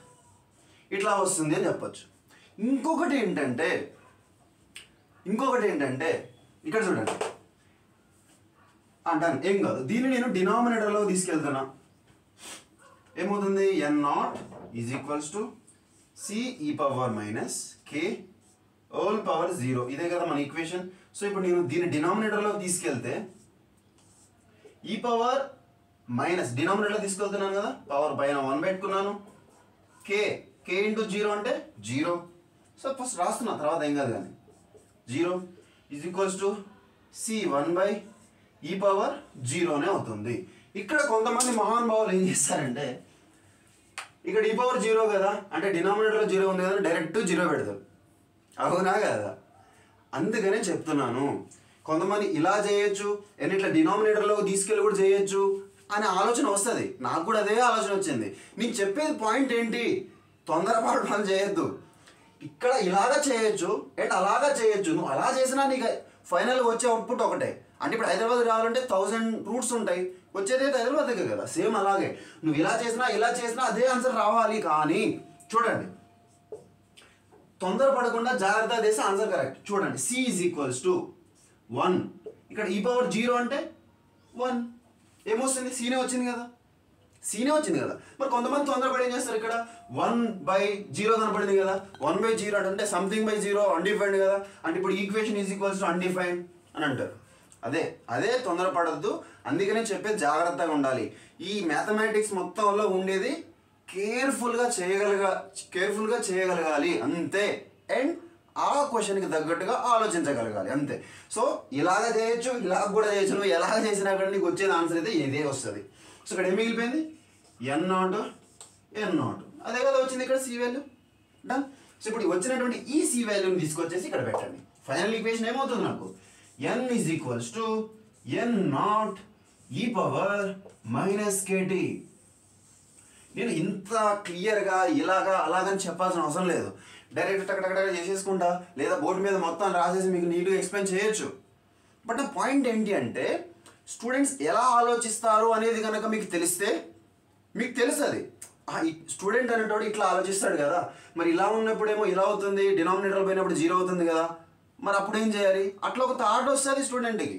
ఇట్లా వస్తుంది అని చెప్పచ్చు. ఇంకొకటి ఏంటంటే ఇక్కడ చూడండి, అంటాను ఏం కాదు, దీన్ని నేను డినామినేటర్లో తీసుకెళ్తున్నా, ఏమవుతుంది, n nought is equals to C ఈ power minus k whole power 0. ఇదే కదా మన ఈక్వేషన్. సో ఇప్పుడు నేను దీన్ని డినామినేటర్లో తీసుకెళ్తే ఈ పవర్ మైనస్ డినామినేటర్లో తీసుకెళ్తున్నాను కదా, పవర్ పైన 1 పెట్టుకున్నాను, k ఇంటూ 0 అంటే 0. సో ఫస్ట్ రాస్తున్నా, తర్వాత ఏం కాదు కానీ 0 is equals to c 1/e power 0నే అవుతుంది. ఇక్కడ కొంతమంది మహానుభావులు ఏం చేస్తారంటే, ఇక్కడ e పవర్ 0 కదా అంటే డినామినేటర్లో 0 ఉంది కదా, డైరెక్ట్ 0 పెడతారు. అవునా కదా, అందుకనే చెప్తున్నాను. కొంతమంది ఇలా చేయొచ్చు, అండ్ ఇట్లా డినామినేటర్లో తీసుకెళ్ళి కూడా చేయొచ్చు అనే ఆలోచన వస్తుంది. నాకు కూడా అదే ఆలోచన వచ్చింది. నేను చెప్పేది పాయింట్ ఏంటి, తొందరపాటు పని చేయొద్దు. ఇక్కడ ఇలాగా చేయొచ్చు అండ్ అలాగా చేయొచ్చు. నువ్వు అలా చేసినా నీకు ఫైనల్గా వచ్చే అవుట్పుట్ ఒకటే. అంటే ఇప్పుడు హైదరాబాద్ రావాలంటే 1000 రూట్స్ ఉంటాయి, వచ్చేదైతే హైదరాబాద్ దగ్గర కదా. సేమ్ అలాగే నువ్వు ఇలా చేసినా అదే ఆన్సర్ రావాలి. కానీ చూడండి, తొందరపడకుండా జాగ్రత్తగా చేస్తే ఆన్సర్ కరెక్ట్. చూడండి, సి ఈజ్ ఈక్వల్స్ టు 1, ఇక్కడ ఈ పవర్ 0 అంటే 1 ఏమొస్తుంది, సీనే వచ్చింది కదా. మరి కొంతమంది తొందరపడి ఏం చేస్తారు, ఇక్కడ 1/0 కనపడింది కదా, 1/0 అంటే సంథింగ్ బై 0 అన్డిఫైన్డ్ కదా, అంటే ఇప్పుడు equation is equals to undefined అని అంటారు. అదే తొందరపడద్దు. అందుకనే చెప్పేది జాగ్రత్తగా ఉండాలి. ఈ మ్యాథమెటిక్స్ మొత్తంలో ఉండేది కేర్ఫుల్గా చేయగలగాలి అంతే. అండ్ ఆ క్వశ్చన్కి తగ్గట్టుగా ఆలోచించగలగాలి అంతే. సో ఇలాగ చేయొచ్చు, ఇలాగ కూడా చేయొచ్చు. నువ్వు ఎలాగ చేసినా కూడా నీకు వచ్చేది ఆన్సర్ అయితే ఇదే వస్తుంది. సో ఇక్కడ ఏం మిగిలిపోయింది, n నాట్. అదే కదా వచ్చింది ఇక్కడ సి వాల్యూ. డన్. సో ఇప్పుడు వచ్చినటువంటి ఈ సి వాల్యూని తీసుకొచ్చేసి ఇక్కడ పెట్టండి. ఫైనల్ ఈక్వేషన్ ఏమవుతుంది నాకు, n is equals to n not ఈ పవర్ మైనస్ kt. నేను ఇంత క్లియర్గా అలాగని చెప్పాల్సిన అవసరం లేదు. డైరెక్ట్ టక్ చేసేసుకుంటా, లేదా బోర్డు మీద మొత్తం రాసేసి మీకు నీట్గా ఎక్స్ప్లెయిన్ చేయొచ్చు. బట్ నా పాయింట్ ఏంటి అంటే, స్టూడెంట్స్ ఎలా ఆలోచిస్తారు అనేది కనుక మీకు తెలిస్తే మీకు తెలుస్తుంది. స్టూడెంట్ అనేటోడు ఇట్లా ఆలోచిస్తాడు కదా, మరి ఇలా ఉన్నప్పుడేమో ఇలా అవుతుంది, డినామినేటర్ పోయినప్పుడు 0 అవుతుంది కదా, మరి అప్పుడు ఏం చేయాలి, అట్లా ఒక థాట్ వస్తుంది స్టూడెంట్కి.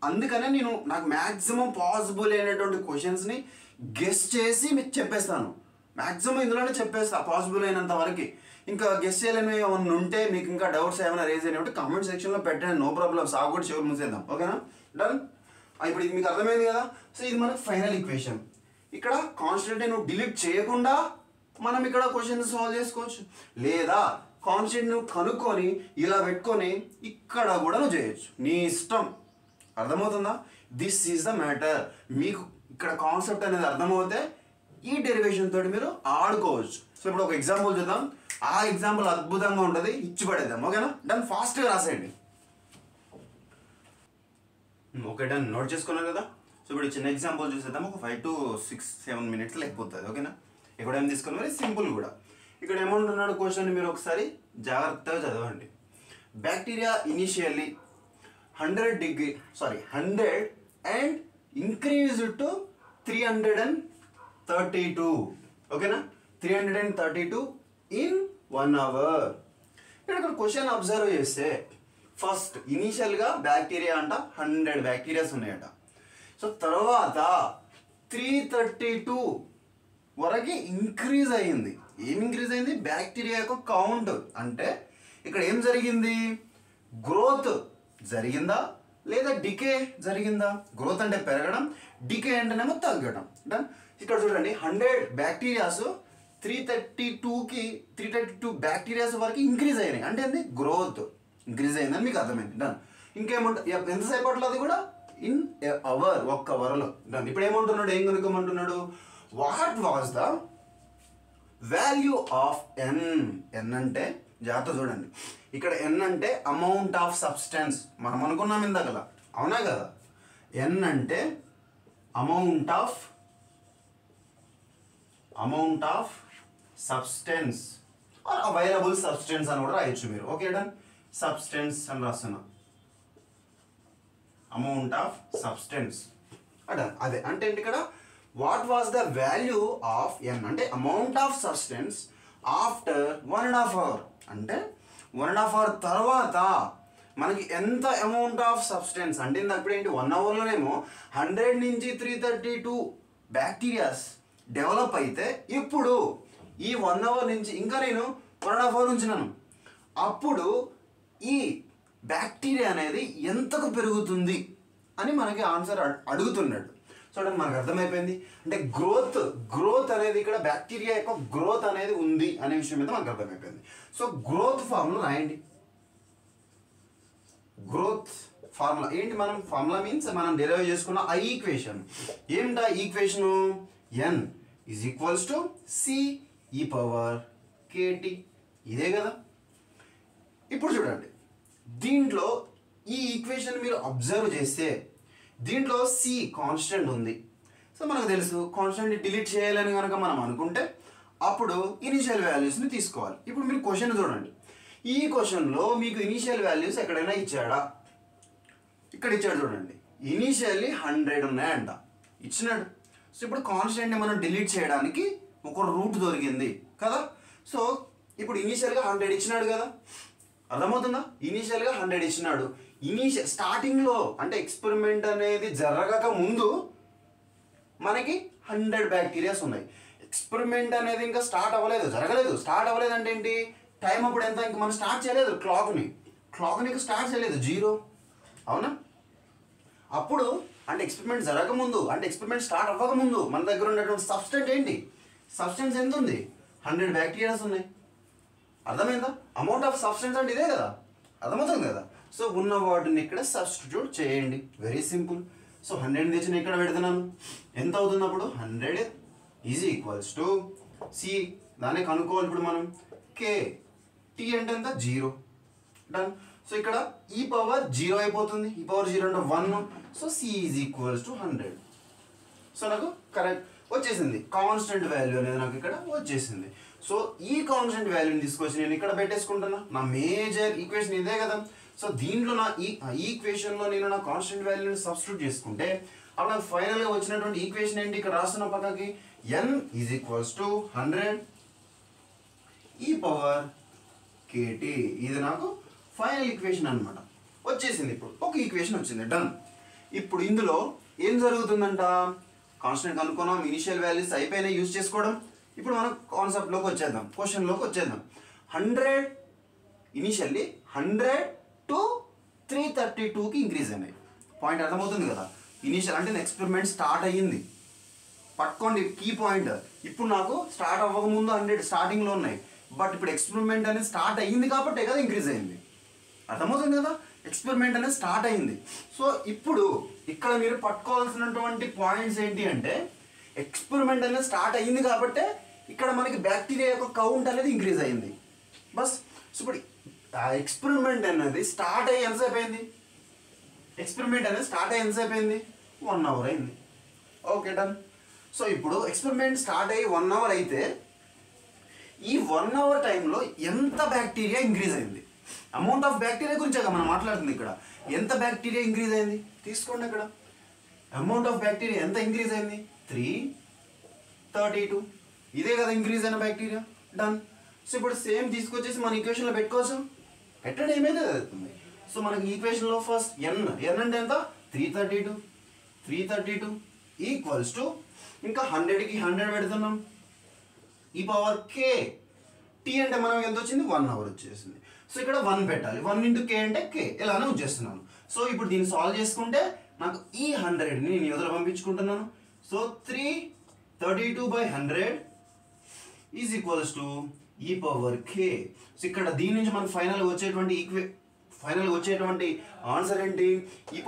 అందుకనే నాకు మ్యాక్సిమం పాసిబుల్ అయినటువంటి క్వశ్చన్స్ని గెస్ చేసి మీకు చెప్పేస్తాను. మ్యాక్సిమం ఇందులోనే చెప్పేస్తా పాసిబుల్ అయినంత వరకు. ఇంకా గెస్ చేయలేని ఏమన్నా ఉంటే, మీకు ఇంకా డౌట్స్ ఏమైనా రేజ్ అయినట్టు కామెంట్ సెక్షన్లో పెట్టండి, నో ప్రాబ్లం. సాగు కూడా చివరి మూసేద్దాం, ఓకేనా. డన్. ఇప్పుడు ఇది మీకు అర్థమైంది కదా. సో ఇది మనకు ఫైనల్ ఈక్వేషన్. ఇక్కడ కాన్స్టెంట్ నువ్వు డిలీట్ చేయకుండా మనం ఇక్కడ క్వశ్చన్ సాల్వ్ చేసుకోవచ్చు, లేదా కాన్స్టెంట్ నువ్వు కనుక్కొని ఇలా పెట్టుకొని ఇక్కడ కూడా నువ్వు చేయొచ్చు, నీ ఇష్టం. అర్థమవుతుందా? This is the matter. మీకు ఇక్కడ కాన్సెప్ట్ అనేది అర్థమవుతే ఈ డెరివేషన్ తోటి మీరు ఆడుకోవచ్చు. సో ఇప్పుడు ఒక ఎగ్జాంపుల్ చూద్దాం. ఆ ఎగ్జాంపుల్ అద్భుతంగా ఉంటుంది, ఇచ్చి పడేద్దాం, ఓకేనా. డన్. ఫాస్ట్గా రాసేయండి. ఓకే డన్, నోట్ చేసుకున్నారు కదా. సో ఇప్పుడు చిన్న ఎగ్జాంపుల్ చూసేద్దాం. ఒక 5 to 6-7 minutes అయిపోతుంది. ఓకేనా? ఇక్కడ ఏం తీసుకున్నారు, సింపుల్ కూడా. ఇక్కడ ఏమంటున్నాడు క్వశ్చన్, మీరు ఒకసారి జాగ్రత్తగా చదవండి. Bacteria initially 100 and increase to 332. ఓకేనా? 332 ఇన్ 1 hour. ఇక్కడ క్వశ్చన్ అబ్జర్వ్ చేస్తే ఫస్ట్ ఇనీషియల్గా బ్యాక్టీరియా అంట 100 బ్యాక్టీరియాస్ ఉన్నాయట. సో తర్వాత 332 వరకు ఇంక్రీజ్ అయ్యింది. ఏం ఇంక్రీజ్ అయింది? బ్యాక్టీరియా యొక్క కౌంట్. అంటే ఇక్కడ ఏం జరిగింది? గ్రోత్ జరిగిందా లేదా డికే జరిగిందా? గ్రోత్ అంటే పెరగడం, డికే అంటేనేమో తగ్గడం. ఇక్కడ చూడండి, 100 బ్యాక్టీరియాస్ 332 బ్యాక్టీరియాస్ వరకు ఇంక్రీజ్ అయినాయి. అంటే ఏంది? గ్రోత్ ఇంక్రీజ్ అయిందని మీకు అర్థమైంది. డన్. ఇంకేమంటుంది? ఎంతసేపట్లో అది కూడా ఇన్ అవర్, 1 hourలో. డన్. ఇప్పుడు ఏమంటున్నాడు, ఏం కనుక్కోమంటున్నాడు? What was the value of n. N అంటే జాగ్రత్త చూడండి, ఇక్కడ ఎన్ అంటే అమౌంట్ ఆఫ్ సబ్స్టెన్స్. మనం అనుకున్నాం ఇందాకలా, అవునా కదా? ఎన్ అంటే amount of substance or available substance అని కూడా రాయొచ్చు మీరు. Okay done. సబ్స్టెన్స్ అని రాస్తున్నా, అమౌంట్ ఆఫ్ సబ్స్టెన్స్. అదే అంటే ఏంటి ఇక్కడ? What was the value of n అంటే amount of substance after 1.5 hour. అంటే 1.5 hour తర్వాత మనకి ఎంత అమౌంట్ ఆఫ్ సబ్స్టెన్స్ అంటే అప్పుడు ఏంటి? 1 hourలోనేమో 100 నుంచి 332 బ్యాక్టీరియాస్ డెవలప్ అయితే, ఇప్పుడు ఈ 1 hour నుంచి ఇంకా నేను 1.5 hour ఉంచినాను, అప్పుడు ఈ బ్యాక్టీరియా అనేది ఎంతకు పెరుగుతుంది అని మనకి ఆన్సర్ అడుగుతున్నాడు. చూడండి, మనకు అర్థమైపోయింది. అంటే గ్రోత్ అనేది ఇక్కడ బ్యాక్టీరియా యొక్క గ్రోత్ అనేది ఉంది అనే విషయం మీద మనకు అర్థమైపోయింది. సో గ్రోత్ ఫార్ములా రాయండి. గ్రోత్ ఫార్ములా ఏంటి? మనం ఫార్ములా మీన్స్ మనం డెరైవ్ చేసుకున్న ఆ ఈక్వేషన్. ఏంటా equation? N is equals to CE⁻KT. ఇదే కదా. ఇప్పుడు చూడండి, దీంట్లో ఈ ఈక్వేషన్ మీరు అబ్జర్వ్ చేస్తే దీంట్లో C కాన్స్టెంట్ ఉంది. సో మనకు తెలుసు కాన్స్టెంట్ని డిలీట్ చేయాలని కనుక మనం అనుకుంటే అప్పుడు ఇనిషియల్ వాల్యూస్ని తీసుకోవాలి. ఇప్పుడు మీరు క్వశ్చన్ చూడండి, ఈ క్వశ్చన్లో మీకు ఇనిషియల్ వాల్యూస్ ఎక్కడైనా ఇచ్చాడా? ఇక్కడ ఇచ్చాడు చూడండి, ఇనిషియల్లీ 100 ఉన్నాయంట, ఇచ్చినాడు. సో ఇప్పుడు కాన్స్టెంట్ని మనం డిలీట్ చేయడానికి ఒక రూట్ దొరికింది కదా. సో ఇప్పుడు ఇనిషియల్గా 100 ఇచ్చినాడు కదా, అర్థమవుతుందా? ఇనీషియల్గా 100 ఇచ్చినాడు. స్టార్టింగ్లో అంటే ఎక్స్పెరిమెంట్ అనేది జరగక ముందు మనకి 100 బ్యాక్టీరియాస్ ఉన్నాయి. ఎక్స్పెరిమెంట్ అనేది ఇంకా స్టార్ట్ అవ్వలేదు, జరగలేదు. స్టార్ట్ అవ్వలేదు అంటే ఏంటి? టైం అప్పుడు ఎంత? ఇంక మనం స్టార్ట్ చేయలేదు క్లాక్ని ఇంకా స్టార్ట్ చేయలేదు, 0. అవునా? అప్పుడు అంటే ఎక్స్పెరిమెంట్ జరగకముందు, అంటే ఎక్స్పెరిమెంట్ స్టార్ట్ అవ్వకముందు మన దగ్గర ఉన్నటువంటి సబ్స్టెన్స్ ఏంటి? సబ్స్టెన్స్ ఎంత ఉంది? 100 బ్యాక్టీరియాస్ ఉన్నాయి. అర్థమైందా? అమౌంట్ ఆఫ్ సబ్స్టెన్స్ అంటే ఇదే కదా, అర్థమవుతుంది కదా. సో ఉన్న వాటిని ఇక్కడ సబ్స్టిట్యూట్ చేయండి, వెరీ సింపుల్. సో 100 తెచ్చిన ఇక్కడ పెడుతున్నాను, ఎంత అవుతుంది అప్పుడు? 100 ఈజ్ ఈక్వల్స్ టు C. దాన్ని కనుక్కోవాలి ఇప్పుడు మనం. KT అంటే ఎంత? 0. డన్. సో ఇక్కడ e⁻0 అయిపోతుంది. e⁻0 అంటే 1. So C is equals to 100. So నాకు కరెక్ట్ వచ్చేసింది. కాన్స్టెంట్ వాల్యూ అనేది నాకు ఇక్కడ వచ్చేసింది. సో ఈ కాన్స్టెంట్ వాల్యూని తీసుకొచ్చి నేను ఇక్కడ పెట్టేసుకుంటున్నా. నా మేజర్ ఈక్వేషన్ ఇదే కదా. సో దీంట్లో నా ఈక్వేషన్లో నేను నా కాన్స్టెంట్ వాల్యూని సబ్స్టిట్యూట్ చేసుకుంటే అప్పుడు నాకు ఫైనల్గా వచ్చినటువంటి ఈక్వేషన్ ఏంటి? ఇక్కడ రాస్తున్న పక్కకి n is equals to 100 e⁻KT. ఇది నాకు ఫైనల్ ఈక్వేషన్ అనమాట. వచ్చేసింది. ఇప్పుడు ఒక ఈక్వేషన్ వచ్చింది. డన్. ఇప్పుడు ఇందులో ఏం జరుగుతుందంట? కాన్స్టెంట్ కనుక్కున్నాం, ఇనిషియల్ వాల్యూస్ అయిపోయినాయి యూజ్ చేసుకోవడం. ఇప్పుడు మనం కాన్సెప్ట్లోకి వచ్చేద్దాం, క్వశ్చన్లోకి వచ్చేద్దాం. 100 ఇనిషియల్లీ 100 to 332కి ఇంక్రీజ్ అయినాయి. పాయింట్ అర్థమవుతుంది కదా. ఇనిషియల్ అంటే ఎక్స్పెరిమెంట్ స్టార్ట్ అయ్యింది, పట్టుకోండి కీ పాయింట్. ఇప్పుడు నాకు స్టార్ట్ అవ్వకముందు 100 స్టార్టింగ్లో ఉన్నాయి, బట్ ఇప్పుడు ఎక్స్పెరిమెంట్ అనేది స్టార్ట్ అయ్యింది కాబట్టే కదా ఇంక్రీజ్ అయింది. అర్థమవుతుంది కదా. ఎక్స్పెరిమెంట్ అనేది స్టార్ట్ అయింది. సో ఇప్పుడు ఇక్కడ మీరు పట్టుకోవాల్సినటువంటి పాయింట్స్ ఏంటి అంటే, ఎక్స్పెరిమెంట్ అనేది స్టార్ట్ అయ్యింది కాబట్టే ఇక్కడ మనకి బ్యాక్టీరియా యొక్క కౌంట్ అనేది ఇంక్రీజ్ అయింది. బస్. సో ఇప్పుడు ఆ ఎక్స్పెరిమెంట్ అనేది స్టార్ట్ అయ్యి ఎంతసేపు అయింది? ఎక్స్పెరిమెంట్ అనేది స్టార్ట్ అయ్యి ఎంతసేపు అయింది 1 అవర్ అయింది. Okay done. సో ఇప్పుడు ఎక్స్పెరిమెంట్ స్టార్ట్ అయ్యి 1 అవర్ అయితే ఈ 1 అవర్ టైంలో ఎంత బ్యాక్టీరియా ఇంక్రీజ్ అయింది, అమౌంట్ ఆఫ్ బ్యాక్టీరియా గురించే మనం మాట్లాడుతుంది ఇక్కడ. ఎంత బ్యాక్టీరియా ఇంక్రీజ్ అయింది తీసుకోండి. ఇక్కడ అమౌంట్ ఆఫ్ బ్యాక్టీరియా ఎంత ఇంక్రీజ్ అయింది 332. ఇదే కదా ఇంక్రీజ్ అయిన బ్యాక్టీరియా. డన్. సో ఇప్పుడు సేమ్ తీసుకొచ్చేసి మన ఈక్వేషన్లో పెట్టుకోవచ్చు. పెట్టడం ఏమైతే అవుతుంది. సో మనకి ఈక్వేషన్లో ఫస్ట్ ఎన్ అంటే ఎంత 332 ఈక్వల్స్ టు ఇంకా 100కి 100 పెడుతున్నాం ఈ పవర్ కే. టీ అంటే మనం ఎంత వచ్చింది 1 అవర్ వచ్చేసింది. సో ఇక్కడ 1 పెట్టాలి. 1 ఇంటూ కే అంటే కే ఇలానే వచ్చేస్తున్నాను. సో ఇప్పుడు దీన్ని సాల్వ్ చేసుకుంటే నాకు ఈ 100ని నేను ఎదురు పంపించుకుంటున్నాను. సో 332/100 ఈజ్ ఈక్వల్స్ టు ఈ పవర్ కే. సో ఇక్కడ దీని నుంచి మనకు ఫైనల్గా వచ్చేటువంటి ఆన్సర్ ఏంటి, ఈ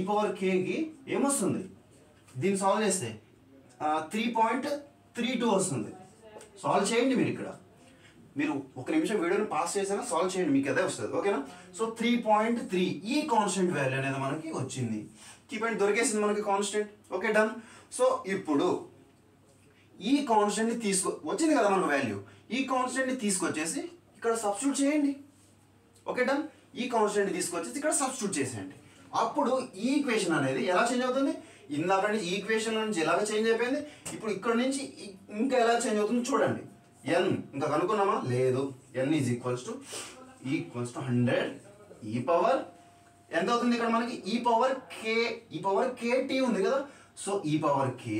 పవర్ కేకి ఏమొస్తుంది దీన్ని సాల్వ్ చేస్తే 3.32 వస్తుంది. సాల్వ్ చేయండి మీరు. ఇక్కడ మీరు ఒక నిమిషం వీడియోని పాస్ చేసినా సాల్వ్ చేయండి, మీకు అదే వస్తుంది. ఓకేనా. సో 3.3 ఈ కాన్స్టెంట్ వాల్యూ అనేది మనకి వచ్చింది. కీ పాయింట్ దొరికేసింది మనకి కాన్స్టెంట్. Okay done. సో ఇప్పుడు ఈ కాన్స్టెంట్ని వచ్చింది కదా మనకు వాల్యూ. ఈ కాన్స్టెంట్ని తీసుకొచ్చేసి ఇక్కడ సబ్స్టిట్యూట్ చేయండి. Okay done. ఈ కాన్స్టెంట్ని తీసుకొచ్చేసి ఇక్కడ సబ్స్టిట్యూట్ చేసేయండి. అప్పుడు ఈ ఈక్వేషన్ అనేది ఎలా చేంజ్ అవుతుంది, ఇందాక నుంచి ఈక్వేషన్ నుంచి ఎలాగ చేంజ్ అయిపోయింది, ఇప్పుడు ఇక్కడ నుంచి ఇంకా ఎలా చేంజ్ అవుతుంది చూడండి. ఎన్ ఇంకా కనుక్కున్నామా లేదు. ఎన్ ఈజ్ ఈక్వల్స్ టు 100 ఈ పవర్ ఎంత అవుతుంది ఇక్కడ మనకి ఈ పవర్ టీ ఉంది కదా. సో ఈ power k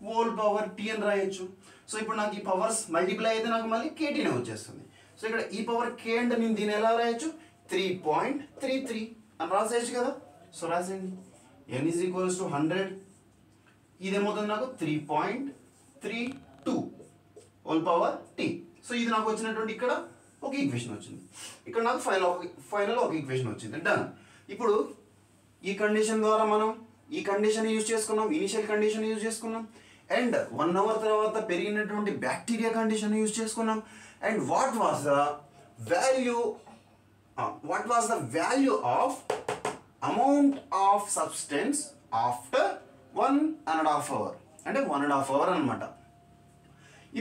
whole power tea అని రాయొచ్చు. సో ఇప్పుడు నాకు ఈ పవర్స్ మల్టిప్లై అయితే నాకు మళ్ళీ కేటీనే వచ్చేస్తుంది. సో ఇక్కడ ఈ పవర్ కే అంటే నేను దీన్ని ఎలా రాయొచ్చు 3.33 అని రాసేయచ్చు కదా. సో రాసేయండి. n ఈజ్ ఈక్వల్స్ టు 100 ఇదేమవుతుంది నాకు 3.32 హోల్ పవర్ టీ. సో ఇది నాకు వచ్చినటువంటి ఇక్కడ ఒక ఈక్వేషన్ వచ్చింది. ఇక్కడ నాకు ఫైనల్ ఒక ఈక్వేషన్ వచ్చింది. డన్. ఇప్పుడు ఈ కండిషన్ ద్వారా మనం ఈ కండిషన్ యూజ్ చేసుకున్నాం, ఇనిషియల్ కండిషన్ యూజ్ చేసుకున్నాం, అండ్ 1 అవర్ తర్వాత పెరిగినటువంటి బ్యాక్టీరియా కండిషన్ యూజ్ చేసుకున్నాం. And what was the value of amount of substance after 1.5 hour అంటే 1.5 అవర్ అనమాట.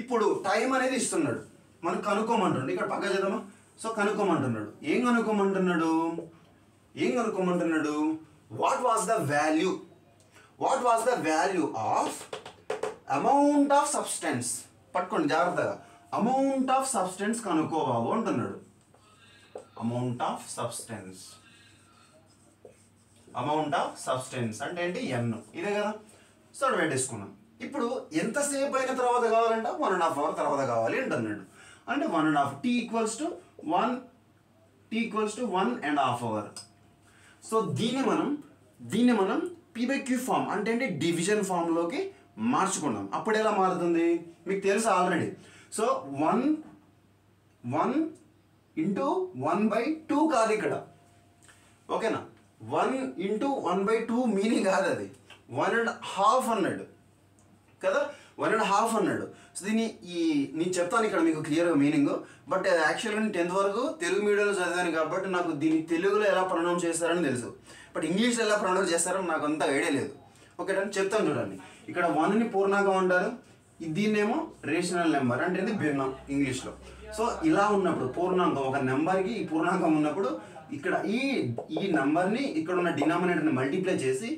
ఇప్పుడు టైం అనేది ఇస్తున్నాడు, మనకు కనుక్కోమంటున్నాడు. ఇక్కడ పక్క చేద్దామా. సో కనుక్కోమంటున్నాడు. ఏం కనుక్కోమంటున్నాడు what was the value of amount of substance. పట్టుకోండి జాగ్రత్తగా. అమౌంట్ ఆఫ్ సబ్స్టెన్స్ కనుక్కో బాబు అంటున్నాడు. అమౌంట్ ఆఫ్ సబ్స్టెన్స్ అంటే ఏంటి ఎన్ ఇదే కదా. సో అది పెట్టేసుకున్నాం. ఇప్పుడు ఎంతసేపు అయిన తర్వాత కావాలంట 1.5 అవర్ తర్వాత కావాలి అంటున్నాడు. అంటే 1.5 T equals to 1.5 hour. So దీన్ని మనం P/Q ఫామ్ అంటే ఏంటి డివిజన్ ఫామ్లోకి మార్చుకున్నాం. అప్పుడు ఎలా మారుతుంది మీకు తెలుసు ఆల్రెడీ. సో 1 ఇంటూ 1/2 కాదు ఇక్కడ. ఓకేనా. 1 ఇంటూ 1/2 మీనింగ్ కాదు, అది 1.5 అన్నాడు కదా. 1.5 అన్నాడు. సో దీన్ని నేను చెప్తాను ఇక్కడ మీకు క్లియర్గా మీనింగ్. బట్ యాక్చువల్గా నేను 10th వరకు తెలుగు మీడియంలో చదివాను కాబట్టి నాకు దీన్ని తెలుగులో ఎలా ప్రొనౌన్స్ చేస్తారని తెలుసు. బట్ ఇంగ్లీష్లో ఎలా ప్రొనౌన్స్ చేస్తారో నాకు అంత ఐడియా లేదు. ఓకే అని చెప్తాను చూడండి. ఇక్కడ 1ని పూర్ణాంకం అంటారు, దీన్నేమో రేషనల్ నెంబర్ అంటే భిన్నం ఇంగ్లీష్లో. సో ఇలా ఉన్నప్పుడు పూర్ణాంకం ఒక నెంబర్కి ఈ పూర్ణాంకం ఉన్నప్పుడు ఇక్కడ ఈ నెంబర్ని ఇక్కడ ఉన్న డినామినేటర్ని మల్టిప్లై చేసి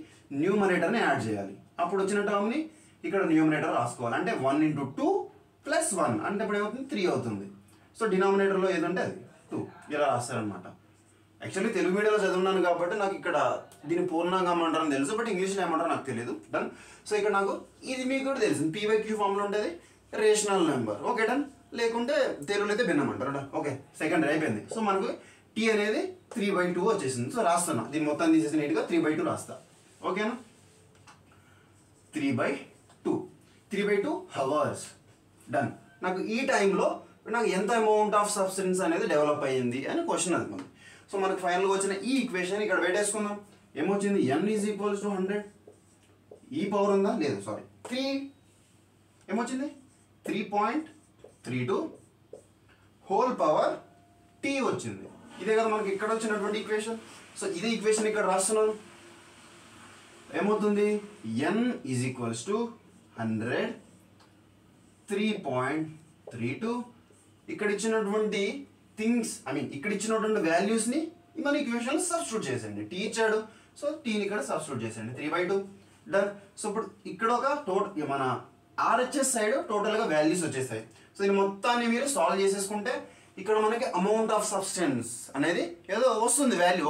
న్యూమరేటర్ని యాడ్ చేయాలి. అప్పుడు వచ్చిన టర్మ్ని ఇక్కడ న్యూమరేటర్ రాసుకోవాలి. అంటే 1 ఇంటూ 2 ప్లస్ 1 అంటే ఇప్పుడు ఏమవుతుంది 3 అవుతుంది. సో డినామినేటర్లో ఏదంటే అది 2 ఇలా రాస్తారనమాట. యాక్చువల్లీ తెలుగు మీడియంలో చదువున్నాను కాబట్టి నాకు ఇక్కడ దీన్ని పూర్ణాంగం అంటారని తెలుసు, బట్ ఇంగ్లీష్లో ఏమంటారో నాకు తెలియదు. డన్. సో ఇక్కడ నాకు ఇది మీకు కూడా తెలుసు P/Q ఫామ్లో ఉంటుంది రేషనల్ నెంబర్. Okay done. లేకుంటే తెలుగులో అయితే భిన్నం అంటారు. ఓకే సెకండ్ అయిపోయింది. సో మనకు టీ అనేది 3/2 వచ్చేసింది. సో రాస్తున్నా దీన్ని మొత్తం తీసేసి నీట్గా 3/2 రాస్తా. ఓకేనా. 3/2 అవర్స్. డన్. నాకు ఈ టైంలో నాకు ఎంత అమౌంట్ ఆఫ్ సబ్స్టెన్స్ అనేది డెవలప్ అయ్యింది అని క్వశ్చన్ అది మనకి. సో మనకు ఫైనల్గా వచ్చిన ఈ ఈక్వేషన్ ఇక్కడ పెట్టేసుకుందాం. ఏమొచ్చింది n ఈజ్ ఈక్వల్స్ టు 100 ఈ పవర్ ఉందా లేదు 3 ఏమొచ్చింది 3.32 హోల్ పవర్ టీ వచ్చింది. ఇదే కదా మనకి ఇక్కడ వచ్చినటువంటి ఈక్వేషన్. సో ఇదే ఈక్వేషన్ ఇక్కడ రాస్తున్నాను. ఏమవుతుంది, n ఈజ్ ఈక్వల్స్ టు 100, 3.32. ఇక్కడ ఇచ్చినటువంటి థింగ్స్ ఇక్కడ ఇచ్చినటువంటి వాల్యూస్ని మన ఈక్వేషన్లో సబ్స్టిట్యూట్ చేసేయండి. టీ ఇచ్చాడు, సో టీని ఇక్కడ సబ్స్టిట్యూట్ చేసేయండి. 3/2 డన్. సో ఇప్పుడు ఇక్కడ ఒక మన ఆర్హెచ్ఎస్ సైడ్ టోటల్గా వాల్యూస్ వచ్చేస్తాయి. సో ఇది మొత్తాన్ని మీరు సాల్వ్ చేసేసుకుంటే ఇక్కడ మనకి అమౌంట్ ఆఫ్ సబ్స్టెన్స్ అనేది ఏదో వస్తుంది, వాల్యూ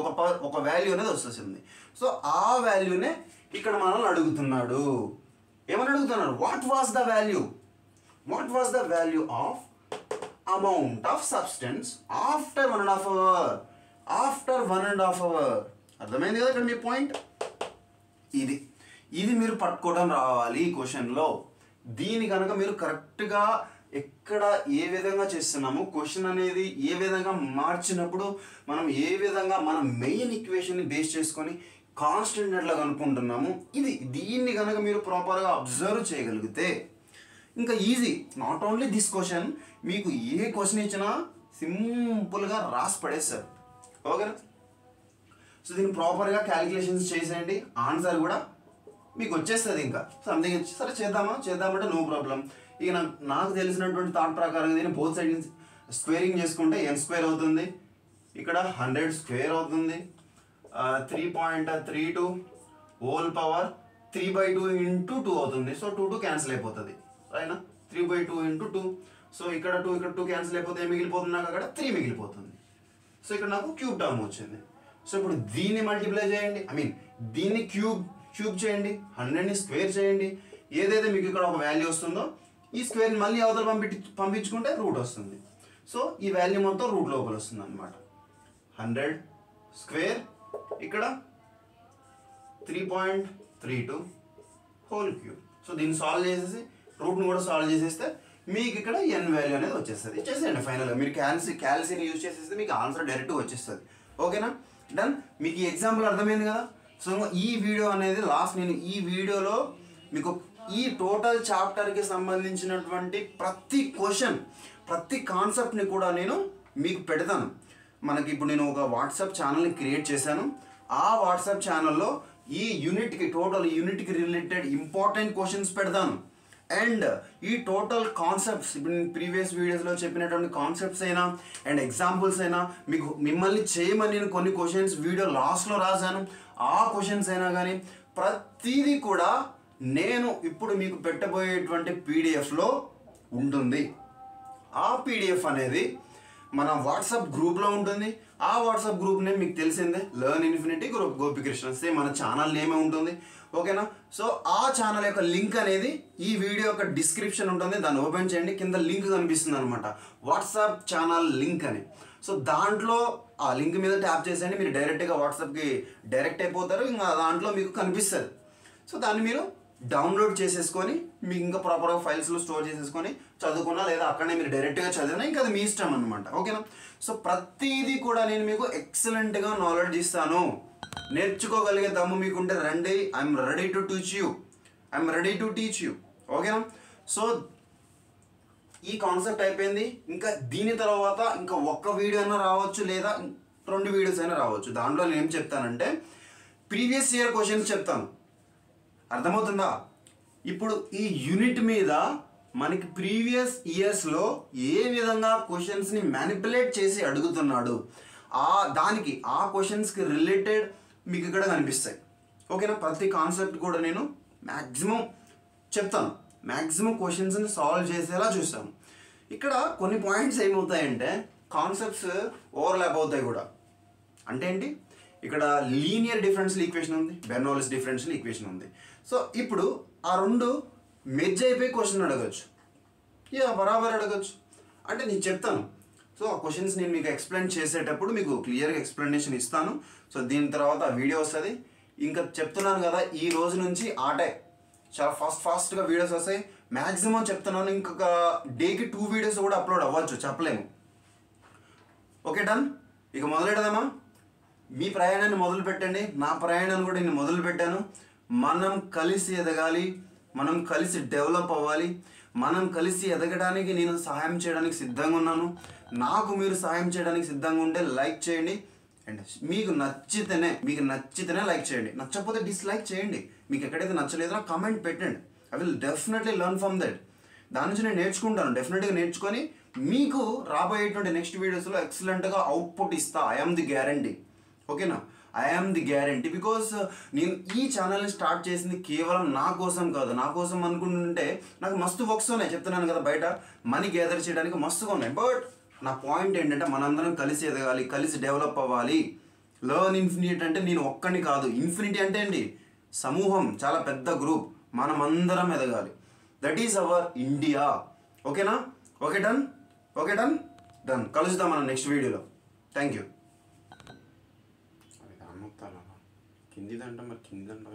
ఒక వాల్యూ అనేది వస్తుంది. సో ఆ వాల్యూనే ఇక్కడ మనల్ని అడుగుతున్నాడు. ఏమని అడుగుతున్నాడు, what was the value of amount of substance after 1.5 hour. After 1.5 hour. అర్థమైంది కదా ఇక్కడ మీ పాయింట్. ఇది మీరు పట్టుకోవడం రావాలి ఈ క్వశ్చన్లో. దీని కనుక మీరు కరెక్ట్గా ఎక్కడ ఏ విధంగా చేస్తున్నాము, క్వశ్చన్ అనేది ఏ విధంగా మార్చినప్పుడు మనం ఏ విధంగా మన మెయిన్ ఈక్వేషన్ని బేస్ చేసుకొని కాన్స్టెంట్ ఎట్లా కనుక్కుంటున్నాము, దీన్ని కనుక మీరు ప్రాపర్గా అబ్జర్వ్ చేయగలిగితే ఇంకా easy. Not only this question, మీకు ఏ క్వశ్చన్ ఇచ్చినా సింపుల్గా రాసి పడేస్తారు. ఓకేనా. సో దీన్ని ప్రాపర్గా క్యాలిక్యులేషన్స్ చేసేయండి, ఆన్సర్ కూడా మీకు వచ్చేస్తుంది. ఇంకా సంథింగ్ సరే చేద్దామంటే నో ప్రాబ్లం. ఇక నాకు తెలిసినటువంటి థాట్ ప్రకారం దీన్ని బోత్ సైడ్ స్క్వేరింగ్ చేసుకుంటే n² అవుతుంది, ఇక్కడ 100² అవుతుంది, 3.32 హోల్ పవర్ 3/2 × 2 అవుతుంది. సో 2 క్యాన్సిల్ అయిపోతుంది రైనా, 3/2 × 2. సో ఇక్కడ 2 క్యాన్సిల్ అయిపోతే ఏం మిగిలిపోతుంది, నాకు అక్కడ 3 మిగిలిపోతుంది. సో ఇక్కడ నాకు క్యూబ్ టర్మ్ వచ్చింది. సో ఇప్పుడు దీన్ని మల్టిప్లై చేయండి, దీన్ని క్యూబ్ చేయండి, 100ని స్క్వేర్ చేయండి. ఏదైతే మీకు ఇక్కడ ఒక వాల్యూ వస్తుందో ఈ స్క్వేర్ని మళ్ళీ అవతల పంపించుకుంటే రూట్ వస్తుంది. సో ఈ వాల్యూ మొత్తం రూట్ లోపల వస్తుంది అనమాట. 100² ఇక్కడ 3.32 హోల్ క్యూబ్. సో దీన్ని సాల్వ్ చేసేసి రూట్ని కూడా సాల్వ్ చేసేస్తే మీకు ఇక్కడ n వాల్యూ అనేది వచ్చేస్తుంది. చేసేయండి ఫైనల్గా. మీరు క్యాల్సీని యూజ్ చేసేస్తే మీకు ఆన్సర్ డైరెక్ట్గా వచ్చేస్తుంది. ఓకేనా, డన్. మీకు ఈ ఎగ్జాంపుల్ అర్థమైంది కదా. సో ఈ వీడియో అనేది నేను ఈ వీడియోలో మీకు ఈ టోటల్ చాప్టర్కి సంబంధించినటువంటి ప్రతి క్వశ్చన్, ప్రతి కాన్సెప్ట్ని కూడా నేను మీకు పెడతాను. మనకి ఇప్పుడు నేను ఒక వాట్సాప్ ఛానల్ని క్రియేట్ చేశాను. ఆ వాట్సాప్ ఛానల్లో ఈ టోటల్ యూనిట్కి రిలేటెడ్ ఇంపార్టెంట్ క్వశ్చన్స్ పెడతాను. అండ్ ఈ టోటల్ కాన్సెప్ట్స్, ఇప్పుడు నేను ప్రీవియస్ వీడియోస్లో చెప్పినటువంటి కాన్సెప్ట్స్ అయినా అండ్ ఎగ్జాంపుల్స్ అయినా మిమ్మల్ని చేయమని నేను కొన్ని క్వశ్చన్స్ వీడియో లాస్ట్లో రాశాను. ఆ క్వశ్చన్స్ అయినా కానీ ప్రతిదీ కూడా నేను ఇప్పుడు మీకు పెట్టబోయేటువంటి పీడిఎఫ్లో ఉంటుంది. ఆ పీడిఎఫ్ అనేది మన వాట్సాప్ గ్రూప్లో ఉంటుంది. ఆ వాట్సాప్ గ్రూప్ నేమ్ మీకు తెలిసిందే, learn infinity group Gopikrishna. Same మన ఛానల్ నేమే ఉంటుంది. ఓకేనా. సో ఆ ఛానల్ యొక్క లింక్ అనేది ఈ వీడియో యొక్క డిస్క్రిప్షన్ ఉంటుంది, దాన్ని ఓపెన్ చేయండి. కింద లింక్ కనిపిస్తుంది అనమాట, వాట్సాప్ ఛానల్ లింక్ అని. సో దాంట్లో ఆ లింక్ మీద ట్యాప్ చేసేయండి, మీరు డైరెక్ట్గా వాట్సాప్కి డైరెక్ట్ అయిపోతారు. ఇంకా దాంట్లో మీకు కనిపిస్తుంది. సో దాన్ని మీరు డౌన్లోడ్ చేసేసుకొని మీకు ఇంకా ప్రాపర్గా ఫైల్స్లో స్టోర్ చేసేసుకొని చదువుకున్నా, లేదా అక్కడనే మీరు డైరెక్ట్గా చదివినా ఇంకా అది మీ ఇష్టం అనమాట. ఓకేనా. సో ప్రతిదీ కూడా నేను మీకు ఎక్సలెంట్గా నాలెడ్జ్ ఇస్తాను. నేర్చుకోగలిగే దమ్ము మీకుంటే రండి. I'm ready to teach you. ఓకేనా. సో ఈ కాన్సెప్ట్ అయిపోయింది. ఇంకా దీని తర్వాత ఇంకా ఒక్క వీడియో అయినా రావచ్చు, లేదా 2 వీడియోస్ అయినా రావచ్చు. దాంట్లో నేను ఏం చెప్తానంటే ప్రీవియస్ ఇయర్ క్వశ్చన్స్ చెప్తాను. అర్థమవుతుందా. ఇప్పుడు ఈ యూనిట్ మీద మనకి ప్రీవియస్ ఇయర్స్లో ఏ విధంగా క్వశ్చన్స్ని మ్యానిపులేట్ చేసి అడుగుతున్నాడు, ఆ క్వశ్చన్స్కి రిలేటెడ్ మీకు ఇక్కడ కనిపిస్తాయి. ఓకేనా. ప్రతి కాన్సెప్ట్ కూడా నేను మ్యాక్సిమం చెప్తాను, మ్యాక్సిమం క్వశ్చన్స్ని సాల్వ్ చేసేలా చూస్తాను. ఇక్కడ కొన్ని పాయింట్స్ ఏమవుతాయంటే కాన్సెప్ట్స్ ఓవర్లాప్ అవుతాయి కూడా. అంటే ఏంటి, ఇక్కడ లీనియర్ డిఫరెన్షియల్ ఈక్వేషన్ ఉంది, బెర్నౌల్లిస్ డిఫరెన్షియల్ ఈక్వేషన్ ఉంది. సో ఇప్పుడు ఆ 2 మెర్జ్ అయిపోయి క్వశ్చన్ అడగచ్చు, బరాబర్ అడగచ్చు. అంటే నేను చెప్తాను. సో ఆ క్వశ్చన్స్ నేను మీకు ఎక్స్ప్లెయిన్ చేసేటప్పుడు మీకు క్లియర్గా ఎక్స్ప్లెనేషన్ ఇస్తాను. సో దీని తర్వాత ఆ వీడియో వస్తుంది. ఇంకా చెప్తున్నాను కదా, ఈ రోజు నుంచి ఆటే చాలా ఫాస్ట్గా వీడియోస్ వస్తాయి. మ్యాక్సిమం చెప్తున్నాను, ఇంకొక డేకి 2 వీడియోస్ కూడా అప్లోడ్ అవ్వచ్చు, చెప్పలేము. Okay, done. ఇక మొదలెడదామా. మీ ప్రయాణాన్ని మొదలు పెట్టండి, నా ప్రయాణాన్ని కూడా నేను మొదలు పెట్టాను. మనం కలిసి ఎదగాలి, మనం కలిసి డెవలప్ అవ్వాలి, మనం కలిసి ఎదగడానికి నేను సహాయం చేయడానికి సిద్ధంగా ఉన్నాను. నాకు మీరు సహాయం చేయడానికి సిద్ధంగా ఉంటే లైక్ చేయండి. అండ్ మీకు నచ్చితేనే లైక్ చేయండి, నచ్చకపోతే డిస్లైక్ చేయండి. మీకు ఎక్కడైతే నచ్చలేదో కమెంట్ పెట్టండి. I will definitely learn from that. దాని నుంచి నేను నేర్చుకుంటాను, డెఫినెట్గా నేర్చుకొని మీకు రాబోయేటువంటి నెక్స్ట్ వీడియోస్లో ఎక్సలెంట్గా అవుట్పుట్ ఇస్తా. I am the guarantee. ఓకేనా? I am the guarantee. Because నేను ఈ ఛానల్ని స్టార్ట్ చేసింది కేవలం నా కోసం కాదు. నా కోసం అనుకుంటుంటే నాకు మస్తు వర్క్స్ ఉన్నాయి, చెప్తున్నాను కదా, బయట మనీ గ్యాదర్ చేయడానికి మస్తుగా ఉన్నాయి. బట్ నా పాయింట్ ఏంటంటే మనందరం కలిసి ఎదగాలి, కలిసి డెవలప్ అవ్వాలి. లర్న్ ఇన్ఫినిటీ అంటే నేను ఒక్కడిని కాదు. ఇన్ఫినిటీ అంటే ఏంటి? సమూహం, చాలా పెద్ద గ్రూప్. మనమందరం ఎదగాలి. That is our India. ఓకేనా? Okay, done. Okay, done. కలుద్దాం మనం నెక్స్ట్ వీడియోలో. Thank you. కిందిదంట మరి కిందిదంట